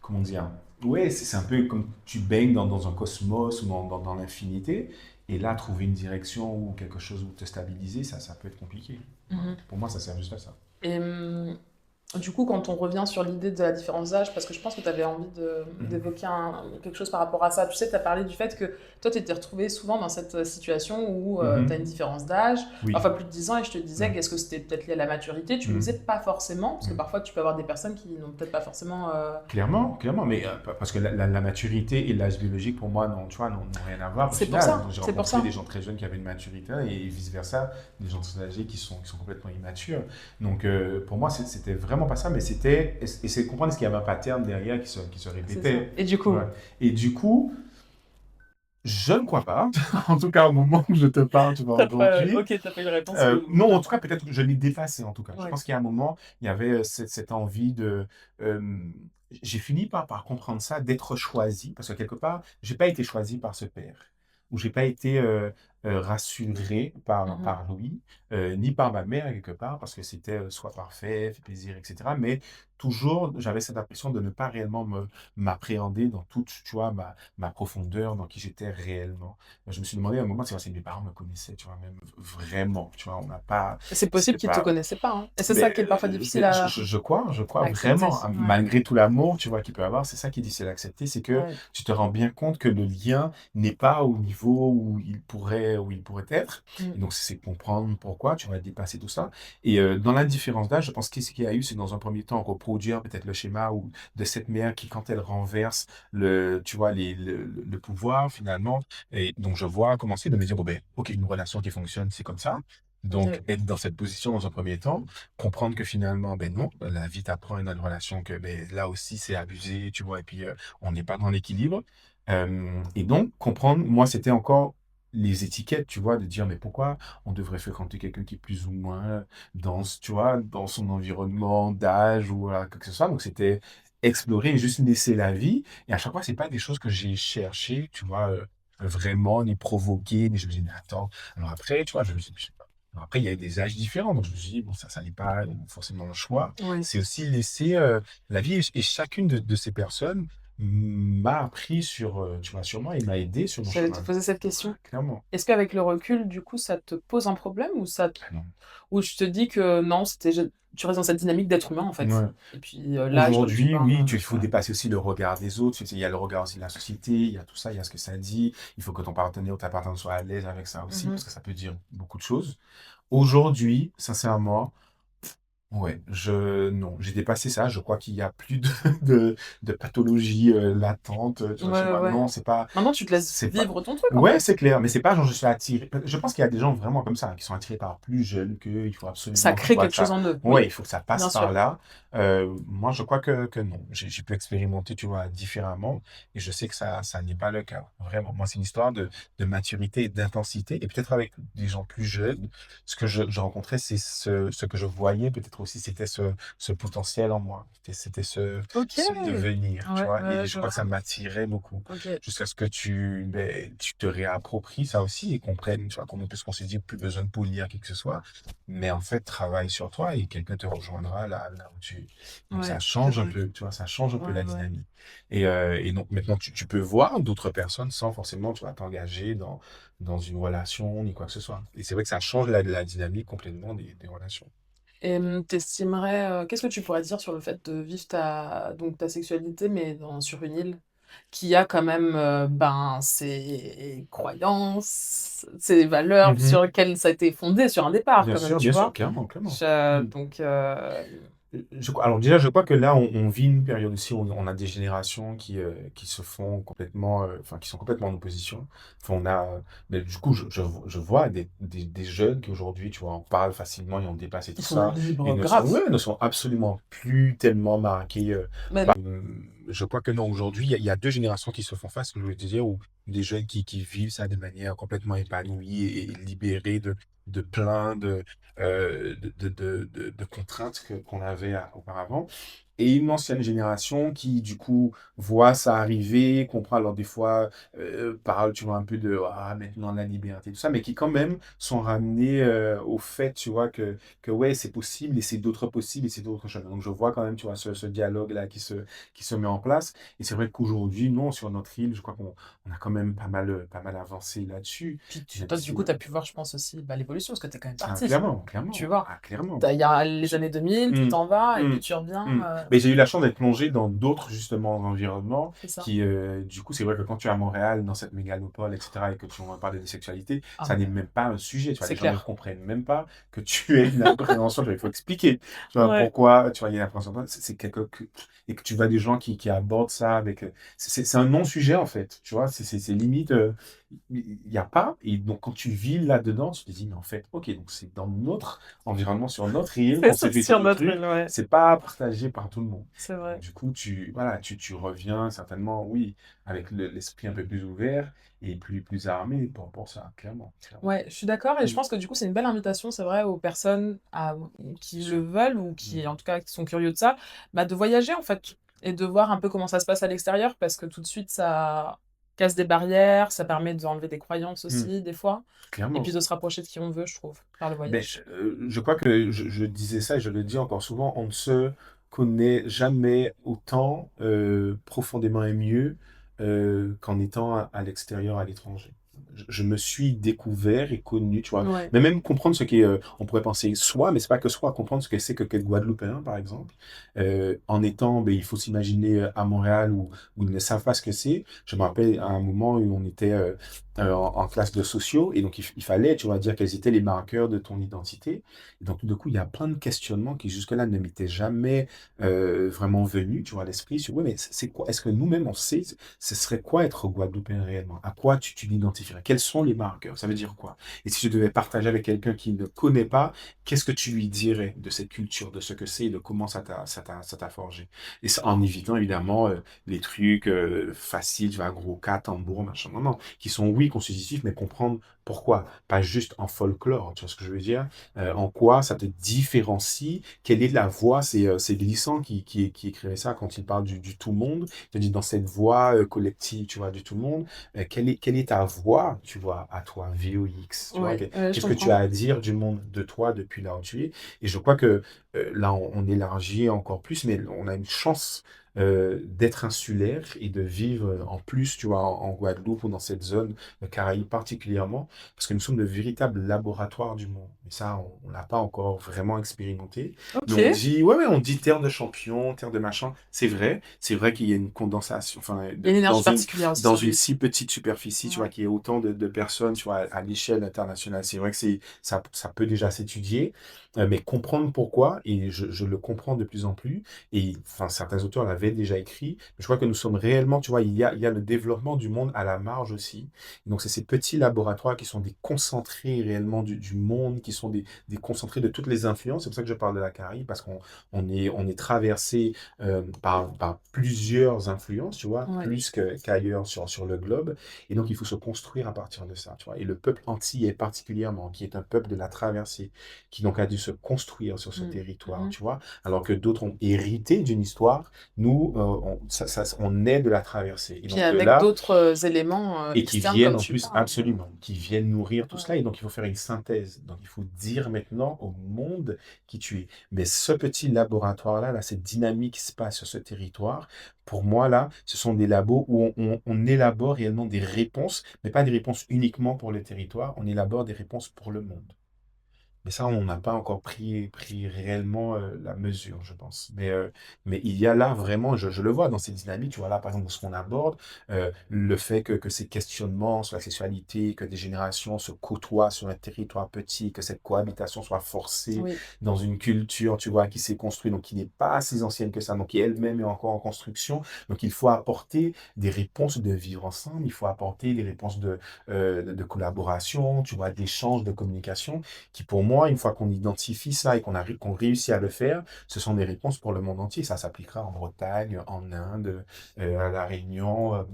Speaker 2: comment dire, ouais, c'est un peu comme tu baignes dans un cosmos ou dans l'infinité. Et là, trouver une direction ou quelque chose où te stabiliser, ça peut être compliqué. Voilà.
Speaker 1: Mhm.
Speaker 2: Pour moi, ça sert juste à ça.
Speaker 1: Et du coup, quand on revient sur l'idée de la différence d'âge, parce que je pense que tu avais envie
Speaker 2: Mhm.
Speaker 1: d'évoquer quelque chose par rapport à ça. Tu sais, tu as parlé du fait que toi, tu t'es retrouvé souvent dans cette situation où tu as une
Speaker 2: Mhm.
Speaker 1: différence d'âge,
Speaker 2: Oui.
Speaker 1: enfin plus de 10 ans, et je te disais,
Speaker 2: Mhm.
Speaker 1: est-ce que c'était peut-être lié à la maturité? Tu me disais
Speaker 2: Mhm.
Speaker 1: pas forcément, parce que
Speaker 2: Mhm.
Speaker 1: parfois tu peux avoir des personnes qui n'ont peut-être pas forcément.
Speaker 2: Clairement, clairement, mais parce que la maturité et l'âge biologique, pour moi, non, tu vois, n'ont rien à voir au
Speaker 1: C'est pour
Speaker 2: final.
Speaker 1: ça,
Speaker 2: J'ai
Speaker 1: c'est pour
Speaker 2: rencontré des
Speaker 1: ça.
Speaker 2: gens très jeunes qui avaient une maturité et vice-versa, des gens très âgés qui sont complètement immatures. Donc, pour moi, c'était vraiment pas ça, mais c'était, et c'est comprendre qu'il y avait un pattern derrière qui se
Speaker 1: C'est ça.
Speaker 2: répétait.
Speaker 1: Et du
Speaker 2: Ouais.
Speaker 1: coup,
Speaker 2: Et du coup, je ne crois pas, en tout cas au moment où je te parle, tu vois, aujourd'hui.
Speaker 1: ok, t'as pas eu une réponse ou
Speaker 2: Non, en tout
Speaker 1: non?
Speaker 2: cas, peut-être que je l'ai dépassé, en tout cas. Je
Speaker 1: Ouais.
Speaker 2: pense qu'il y a un moment, il y avait cette envie de... euh, j'ai fini par comprendre ça, d'être choisi, parce que quelque part, j'ai pas été choisi par ce père, ou j'ai pas été rassuré
Speaker 1: Mhm.
Speaker 2: par lui, ni par ma mère, quelque part, parce que c'était soit parfait, fait plaisir, etc. Mais toujours, j'avais cette impression de ne pas réellement m'appréhender dans toute, tu vois, ma profondeur, dans qui j'étais réellement. Je me suis demandé à un moment si mes parents me connaissaient, tu vois, même vraiment, tu vois, on n'a pas,
Speaker 1: C'est possible
Speaker 2: c'était
Speaker 1: qu'ils te
Speaker 2: pas,
Speaker 1: connaissaient pas, hein. Et c'est ça
Speaker 2: mais
Speaker 1: qui est parfois difficile
Speaker 2: je crois
Speaker 1: à accepter.
Speaker 2: vraiment, hein,
Speaker 1: Ouais.
Speaker 2: malgré tout l'amour, tu vois, qu'il peut avoir, c'est ça qui est difficile à accepter, c'est que
Speaker 1: Ouais.
Speaker 2: tu te rends bien compte que le lien n'est pas au niveau où il pourrait être, et
Speaker 1: Mm.
Speaker 2: donc c'est comprendre pourquoi, tu vas dépasser tout ça, et dans la différence d'âge, je pense que ce qu'il y a eu, c'est dans un premier temps reproduire peut-être le schéma ou de cette mère qui, quand elle renverse tu vois, le pouvoir, finalement, et donc, je vois commencer de me dire, bon, ben, OK, une relation qui fonctionne, c'est comme ça. Donc,
Speaker 1: Ok.
Speaker 2: être dans cette position dans un premier temps, comprendre que finalement, ben non, la vie t'apprend dans une relation que ben, là aussi, c'est abusé, tu vois, et puis on n'est pas dans l'équilibre. Et donc, comprendre, moi, c'était encore les étiquettes, tu vois, de dire, mais pourquoi on devrait fréquenter quelqu'un qui est plus ou moins dans, tu vois, dans son environnement d'âge ou quoi que ce soit. Donc, c'était explorer et juste laisser la vie. Et à chaque fois, c'est pas des choses que j'ai cherché, tu vois, vraiment, ni provoquer, ni je me dis, mais attends. Alors après, tu vois, je sais pas. Alors après, il y a des âges différents, donc je me suis dit, bon, ça n'est pas forcément le choix.
Speaker 1: Oui.
Speaker 2: C'est aussi laisser la vie, et chacune de ces personnes m'a appris sur, tu vois, sur moi et m'a aidé sur mon
Speaker 1: J'allais te
Speaker 2: chemin.
Speaker 1: poser cette
Speaker 2: Ouais,
Speaker 1: question.
Speaker 2: clairement.
Speaker 1: Est-ce qu'avec le recul, du coup, ça te pose un problème ou
Speaker 2: Ah non.
Speaker 1: ou je te dis que non, tu restes dans cette dynamique d'être humain en fait.
Speaker 2: Ouais.
Speaker 1: Et puis l'âge, comme tu
Speaker 2: Aujourd'hui,
Speaker 1: parles,
Speaker 2: oui, il faut
Speaker 1: voilà.
Speaker 2: dépasser aussi le regard des autres. Il y a le regard aussi de la société, il y a tout ça, il y a ce que ça dit. Il faut que ton partenaire ou ta partenaire soit à l'aise avec ça aussi, parce
Speaker 1: Mhm.
Speaker 2: que ça peut dire beaucoup de choses. Aujourd'hui, sincèrement, ouais, non, j'ai dépassé ça. Je crois qu'il y a plus de pathologie latente. Tu
Speaker 1: Ouais,
Speaker 2: vois, chez
Speaker 1: ouais,
Speaker 2: moi,
Speaker 1: ouais.
Speaker 2: non,
Speaker 1: Maintenant, tu te laisses
Speaker 2: c'est pas.
Speaker 1: vivre ton truc en
Speaker 2: Ouais,
Speaker 1: fait.
Speaker 2: c'est clair, mais c'est pas genre je suis attiré. Je pense qu'il y a des gens vraiment comme ça, qui sont attirés par plus jeunes qu'eux. Il faut
Speaker 1: Ça
Speaker 2: absolument, tu
Speaker 1: crée
Speaker 2: vois,
Speaker 1: quelque
Speaker 2: que
Speaker 1: chose
Speaker 2: ça.
Speaker 1: en eux,
Speaker 2: Ouais,
Speaker 1: oui,
Speaker 2: il faut que ça passe
Speaker 1: bien
Speaker 2: par
Speaker 1: sûr.
Speaker 2: là. Moi, je crois que non. J'ai pu expérimenter, tu vois, différemment, et je sais que ça n'est pas le cas. Vraiment, moi, c'est une histoire de maturité et d'intensité, et peut-être avec des gens plus jeunes, ce que je rencontrais, c'est ce que je voyais, peut-être aussi, c'était ce potentiel en moi. C'était
Speaker 1: Ok.
Speaker 2: ce devenir, tu
Speaker 1: Ouais,
Speaker 2: vois.
Speaker 1: ouais,
Speaker 2: Et je
Speaker 1: je
Speaker 2: crois que ça
Speaker 1: vois.
Speaker 2: m'attirait beaucoup.
Speaker 1: Ok.
Speaker 2: Jusqu'à ce que tu te réappropries ça aussi et comprennes, tu vois, qu'on puisse qu'on se dit plus besoin de polir qui que ce soit. Mais en fait, travaille sur toi et quelqu'un te rejoindra là où tu. Donc ça
Speaker 1: Ouais, c'est
Speaker 2: change un
Speaker 1: vrai.
Speaker 2: peu, tu vois, ça change un peu
Speaker 1: Ouais,
Speaker 2: la
Speaker 1: ouais.
Speaker 2: dynamique. Et donc maintenant, tu peux voir d'autres personnes sans forcément, tu vas t'engager dans une relation ni quoi que ce soit. Et c'est vrai que ça change la dynamique complètement des relations.
Speaker 1: Et qu'est-ce que tu pourrais dire sur le fait de vivre donc ta sexualité, mais sur une île? qui a quand même, ben, ses croyances, ses valeurs
Speaker 2: Mhm.
Speaker 1: sur lesquelles ça a été fondé sur un départ quand même, tu
Speaker 2: Bien sûr,
Speaker 1: vois?
Speaker 2: clairement, clairement.
Speaker 1: Je
Speaker 2: Mm.
Speaker 1: donc
Speaker 2: Alors déjà, je crois que là, on vit une période aussi où on a des générations qui se font complètement, enfin, qui sont complètement en opposition. Enfin, mais du coup, je vois des jeunes qui aujourd'hui, tu vois, en parlent facilement et ont dépassé
Speaker 1: ils
Speaker 2: tout
Speaker 1: sont
Speaker 2: ça et
Speaker 1: libres, grave.
Speaker 2: ne sont absolument plus tellement marqués.
Speaker 1: Mais
Speaker 2: Je crois que non, aujourd'hui, il y a deux générations qui se font face, je voulais te dire, où des jeunes qui vivent ça de manière complètement épanouie et libérée de plein de contraintes qu'on avait auparavant. Et une ancienne génération qui, du coup, voit ça arriver, comprend alors des fois, parle, tu vois, un peu de ah, maintenant la liberté, tout ça, mais qui quand même sont ramenés au fait, tu vois, que ouais, c'est possible et c'est d'autres possibles et c'est d'autres choses. Donc je vois quand même, tu vois, ce dialogue-là qui se met en place. Et c'est vrai qu'aujourd'hui, non, sur notre île, je crois qu'on a quand même pas mal avancé là-dessus,
Speaker 1: puis tu
Speaker 2: même
Speaker 1: toi, du
Speaker 2: si,
Speaker 1: coup, tu as pu voir, je pense aussi, bah, l'évolution parce que tu es quand même
Speaker 2: ah,
Speaker 1: parti,
Speaker 2: clairement,
Speaker 1: tu
Speaker 2: clairement,
Speaker 1: vois?
Speaker 2: ah, clairement.
Speaker 1: Tu il y a les
Speaker 2: J'ai-
Speaker 1: années 2000, tu
Speaker 2: Hum,
Speaker 1: t'en vas et puis
Speaker 2: hum,
Speaker 1: tu reviens,
Speaker 2: Mais j'ai eu la chance d'être plongé dans d'autres, justement, environnements
Speaker 1: c'est ça.
Speaker 2: qui, du coup, c'est vrai que quand tu es à Montréal, dans cette mégalopole, etc., et que tu vas parler de sexualité,
Speaker 1: Ah
Speaker 2: ça n'est
Speaker 1: mais
Speaker 2: même pas un sujet. Tu vois,
Speaker 1: c'est
Speaker 2: les gens ne
Speaker 1: clair.
Speaker 2: comprennent même pas que tu aies une appréhension. Tu vois, il faut expliquer. Tu vois,
Speaker 1: Ouais.
Speaker 2: pourquoi tu vois, il y a une appréhension. C'est et que tu vois des gens qui abordent ça avec. C'est un non-sujet, en fait. Tu vois, c'est limite. Il n'y a pas. Et donc, quand tu vis là-dedans, tu te dis, mais en fait, ok, donc c'est dans notre environnement, sur notre île,
Speaker 1: C'est
Speaker 2: qu'on
Speaker 1: ça
Speaker 2: s'est fait tous
Speaker 1: sur
Speaker 2: nos
Speaker 1: notre
Speaker 2: trucs.
Speaker 1: île, ouais,
Speaker 2: C'est pas partagé par tout le monde.
Speaker 1: c'est
Speaker 2: Donc,
Speaker 1: vrai.
Speaker 2: du coup, voilà, tu reviens certainement, oui, avec l'esprit un peu plus ouvert et plus armé pour ça, clairement, clairement.
Speaker 1: Ouais, je suis d'accord et je
Speaker 2: Mm,
Speaker 1: pense que du coup, c'est une belle invitation, c'est vrai, aux personnes
Speaker 2: bien
Speaker 1: qui le
Speaker 2: sûr.
Speaker 1: veulent ou
Speaker 2: Mm,
Speaker 1: qui, en tout cas, qui sont curieux de ça, bah, de voyager en fait et de voir un peu comment ça se passe à l'extérieur parce que tout de suite, ça casse des barrières, ça permet d'enlever des croyances
Speaker 2: mm,
Speaker 1: aussi, des fois, et puis
Speaker 2: clairement.
Speaker 1: de se rapprocher de qui on veut, je trouve, par le
Speaker 2: Ben,
Speaker 1: voyage.
Speaker 2: je crois que je disais ça et je le dis encore souvent, on ne se connaît jamais autant profondément et mieux qu'en étant à l'extérieur, à l'étranger. Je me suis découvert et connu, tu vois.
Speaker 1: Ouais.
Speaker 2: Mais même comprendre ce qu'est, on pourrait penser soi, mais c'est pas que soi, comprendre ce que c'est que Guadeloupéen, par exemple. En étant, ben, il faut s'imaginer à Montréal où ils ne savent pas ce que c'est. Je me rappelle à un moment où on était en classe de sociaux, et donc il fallait, tu vois, dire quels étaient les marqueurs de ton identité. Et donc, tout d'un coup, il y a plein de questionnements qui jusque-là ne m'étaient jamais vraiment venus, tu vois, à l'esprit, sur, ouais, mais c'est quoi, est-ce que nous-mêmes, on sait, ce serait quoi être Guadeloupéen réellement? À quoi tu t'identifierais? Quels sont les marqueurs? Ça veut dire quoi? Et si je devais partager avec quelqu'un qui ne connaît pas, qu'est-ce que tu lui dirais de cette culture, de ce que c'est et de comment ça t'a forgé? Et ça, en évitant, évidemment, les trucs faciles, tu vois, gros cas, tambour, machin. Non, non, qui sont, oui, constitutifs, mais comprendre pourquoi, pas juste en folklore, tu vois ce que je veux dire? En quoi ça te différencie? Quelle est la voix? C'est Glissant qui écrivait ça quand il parle du tout monde. Il te dit dans cette voix collective, tu vois, du tout le monde, quelle est ta voix, tu vois, à toi, VOX, tu vois?
Speaker 1: Ouais, je
Speaker 2: Qu'est-ce que tu as
Speaker 1: comprends.
Speaker 2: à dire du monde de toi depuis là où tu es? Et je crois que là, on élargit encore plus, mais on a une chance d'être insulaire et de vivre en plus, tu vois, en Guadeloupe ou dans cette zone de Caraïbes particulièrement, parce que nous sommes de véritables laboratoires du monde. Et ça, on l'a pas encore vraiment expérimenté. Mais on
Speaker 1: OK.
Speaker 2: dit, ouais, on dit terre de champion, terre de machin. C'est vrai qu'il y a une condensation, enfin,
Speaker 1: Il y a une énergie particulière aussi
Speaker 2: dans
Speaker 1: sur
Speaker 2: une
Speaker 1: l'île.
Speaker 2: si petite superficie, tu vois,
Speaker 1: Ouais.
Speaker 2: qu'il y ait autant de personnes, tu vois, à l'échelle internationale. C'est vrai que ça peut déjà s'étudier, mais comprendre pourquoi, et je le comprends de plus en plus, et enfin, certains auteurs l'avaient déjà écrit, mais je crois que nous sommes réellement, tu vois, il y a le développement du monde à la marge aussi. Donc, c'est ces petits laboratoires qui sont des concentrés réellement du monde, qui sont des concentrés de toutes les influences. C'est pour ça que je parle de la Caraïbe, parce on est traversé par plusieurs influences, tu vois,
Speaker 1: Ouais.
Speaker 2: plus qu'ailleurs sur le globe. Et donc, il faut se construire à partir de ça, tu vois. Et le peuple antillais particulièrement, qui est un peuple de la traversée, qui donc a dû se construire sur ce
Speaker 1: Mmh.
Speaker 2: territoire,
Speaker 1: Mmh.
Speaker 2: tu vois, alors que d'autres ont hérité d'une histoire, nous, on est de la traversée. Et
Speaker 1: Puis
Speaker 2: donc de
Speaker 1: avec
Speaker 2: là,
Speaker 1: d'autres, éléments,
Speaker 2: et qui
Speaker 1: externes
Speaker 2: viennent
Speaker 1: comme
Speaker 2: en
Speaker 1: tu
Speaker 2: plus,
Speaker 1: parles.
Speaker 2: absolument, qui viennent nourrir tout
Speaker 1: Ouais.
Speaker 2: cela. Et donc, il faut faire une synthèse. Donc, il faut dire maintenant au monde qui tu es. Mais ce petit laboratoire-là, là, cette dynamique qui se passe sur ce territoire, pour moi, là, ce sont des labos où on élabore réellement des réponses, mais pas des réponses uniquement pour le territoire, on élabore des réponses pour le monde. Mais ça, on n'a pas encore pris réellement la mesure, je pense. Mais il y a là vraiment, je le vois dans ces dynamiques, tu vois là, par exemple, ce qu'on aborde, le fait que ces questionnements sur la sexualité, que des générations se côtoient sur un territoire petit, que cette cohabitation soit forcée
Speaker 1: Oui,
Speaker 2: dans une culture, tu vois, qui s'est construite, donc qui n'est pas si ancienne que ça, donc qui elle-même est encore en construction. Donc il faut apporter des réponses de vivre ensemble, il faut apporter des réponses de collaboration, tu vois, d'échange, de communication qui pour moi, une fois qu'on identifie ça et qu'on réussit à le faire, ce sont des réponses pour le monde entier. Ça s'appliquera en Bretagne, en Inde, à La Réunion,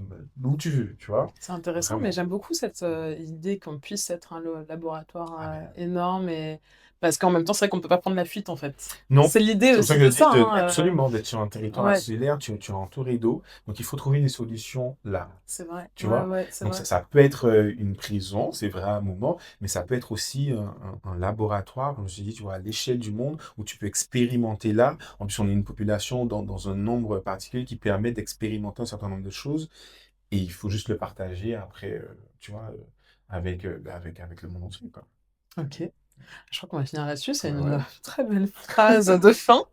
Speaker 2: où tu veux, tu vois.
Speaker 1: c'est intéressant, mais
Speaker 2: Vraiment.
Speaker 1: j'aime beaucoup cette idée qu'on puisse être un laboratoire
Speaker 2: Ah ben,
Speaker 1: énorme et parce qu'en même temps, c'est vrai qu'on peut pas prendre la fuite en fait.
Speaker 2: non,
Speaker 1: C'est l'idée
Speaker 2: c'est pour ça
Speaker 1: aussi
Speaker 2: que je
Speaker 1: de
Speaker 2: dis
Speaker 1: ça, hein.
Speaker 2: absolument d'être sur un territoire
Speaker 1: Ouais,
Speaker 2: insulaire, tu es entouré d'eau, donc il faut trouver des solutions là.
Speaker 1: c'est vrai.
Speaker 2: Tu
Speaker 1: Ouais,
Speaker 2: vois?
Speaker 1: ouais, c'est
Speaker 2: Donc
Speaker 1: vrai.
Speaker 2: ça peut être une prison, c'est vrai à un moment, mais ça peut être aussi un laboratoire, comme je te dis, tu vois, à l'échelle du monde, où tu peux expérimenter là. En plus, on est une population dans un nombre particulier qui permet d'expérimenter un certain nombre de choses, et il faut juste le partager après, tu vois, avec le monde entier, quoi.
Speaker 1: Ok. Je crois qu'on va finir là-dessus. C'est
Speaker 2: Ouais,
Speaker 1: une
Speaker 2: ouais.
Speaker 1: très belle phrase de fin.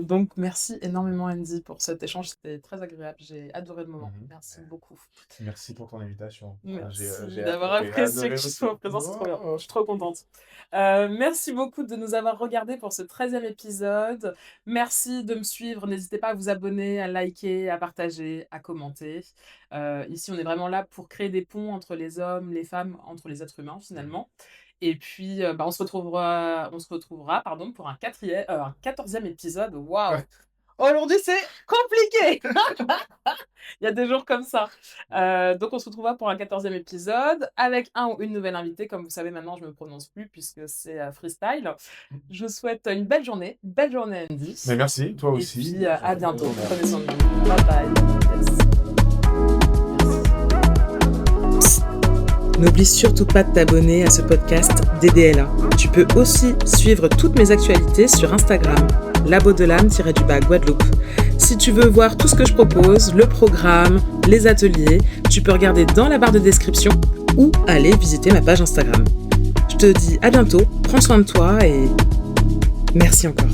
Speaker 1: Donc, merci énormément, Andy, pour cet échange. C'était très agréable. J'ai adoré le moment.
Speaker 2: Mhm.
Speaker 1: Merci beaucoup.
Speaker 2: Merci pour ton invitation.
Speaker 1: Merci
Speaker 2: J'ai
Speaker 1: d'avoir apprécié que
Speaker 2: adoré
Speaker 1: je
Speaker 2: aussi.
Speaker 1: sois en présence. C'est trop bien. Je
Speaker 2: Oh.
Speaker 1: suis trop contente. Merci beaucoup de nous avoir regardés pour ce 13e épisode. Merci de me suivre. N'hésitez pas à vous abonner, à liker, à partager, à commenter. Ici, on est vraiment là pour créer des ponts entre les hommes, les femmes, entre les êtres humains,
Speaker 2: Mhm.
Speaker 1: finalement. Et puis, on se retrouvera pardon, pour un 14e épisode. Waouh! Aujourd'hui, c'est compliqué! Il y a des jours comme ça. Donc, on se retrouvera pour un 14e épisode avec un ou une nouvelle invitée. Comme vous savez, maintenant, je ne me prononce plus puisque c'est freestyle. Je vous souhaite une belle journée
Speaker 2: Mais
Speaker 1: Andy.
Speaker 2: merci, toi
Speaker 1: Et
Speaker 2: aussi.
Speaker 1: puis, à
Speaker 2: Bonne
Speaker 1: bientôt.
Speaker 2: journée à
Speaker 1: Prenez
Speaker 2: vous.
Speaker 1: soin de vous. Bye bye. Merci. N'oublie surtout pas de t'abonner à ce podcast DDLA. Tu peux aussi suivre toutes mes actualités sur Instagram, labo-de-l'âme-Guadeloupe. Si tu veux voir tout ce que je propose, le programme, les ateliers, tu peux regarder dans la barre de description ou aller visiter ma page Instagram. Je te dis à bientôt, prends soin de toi et merci encore.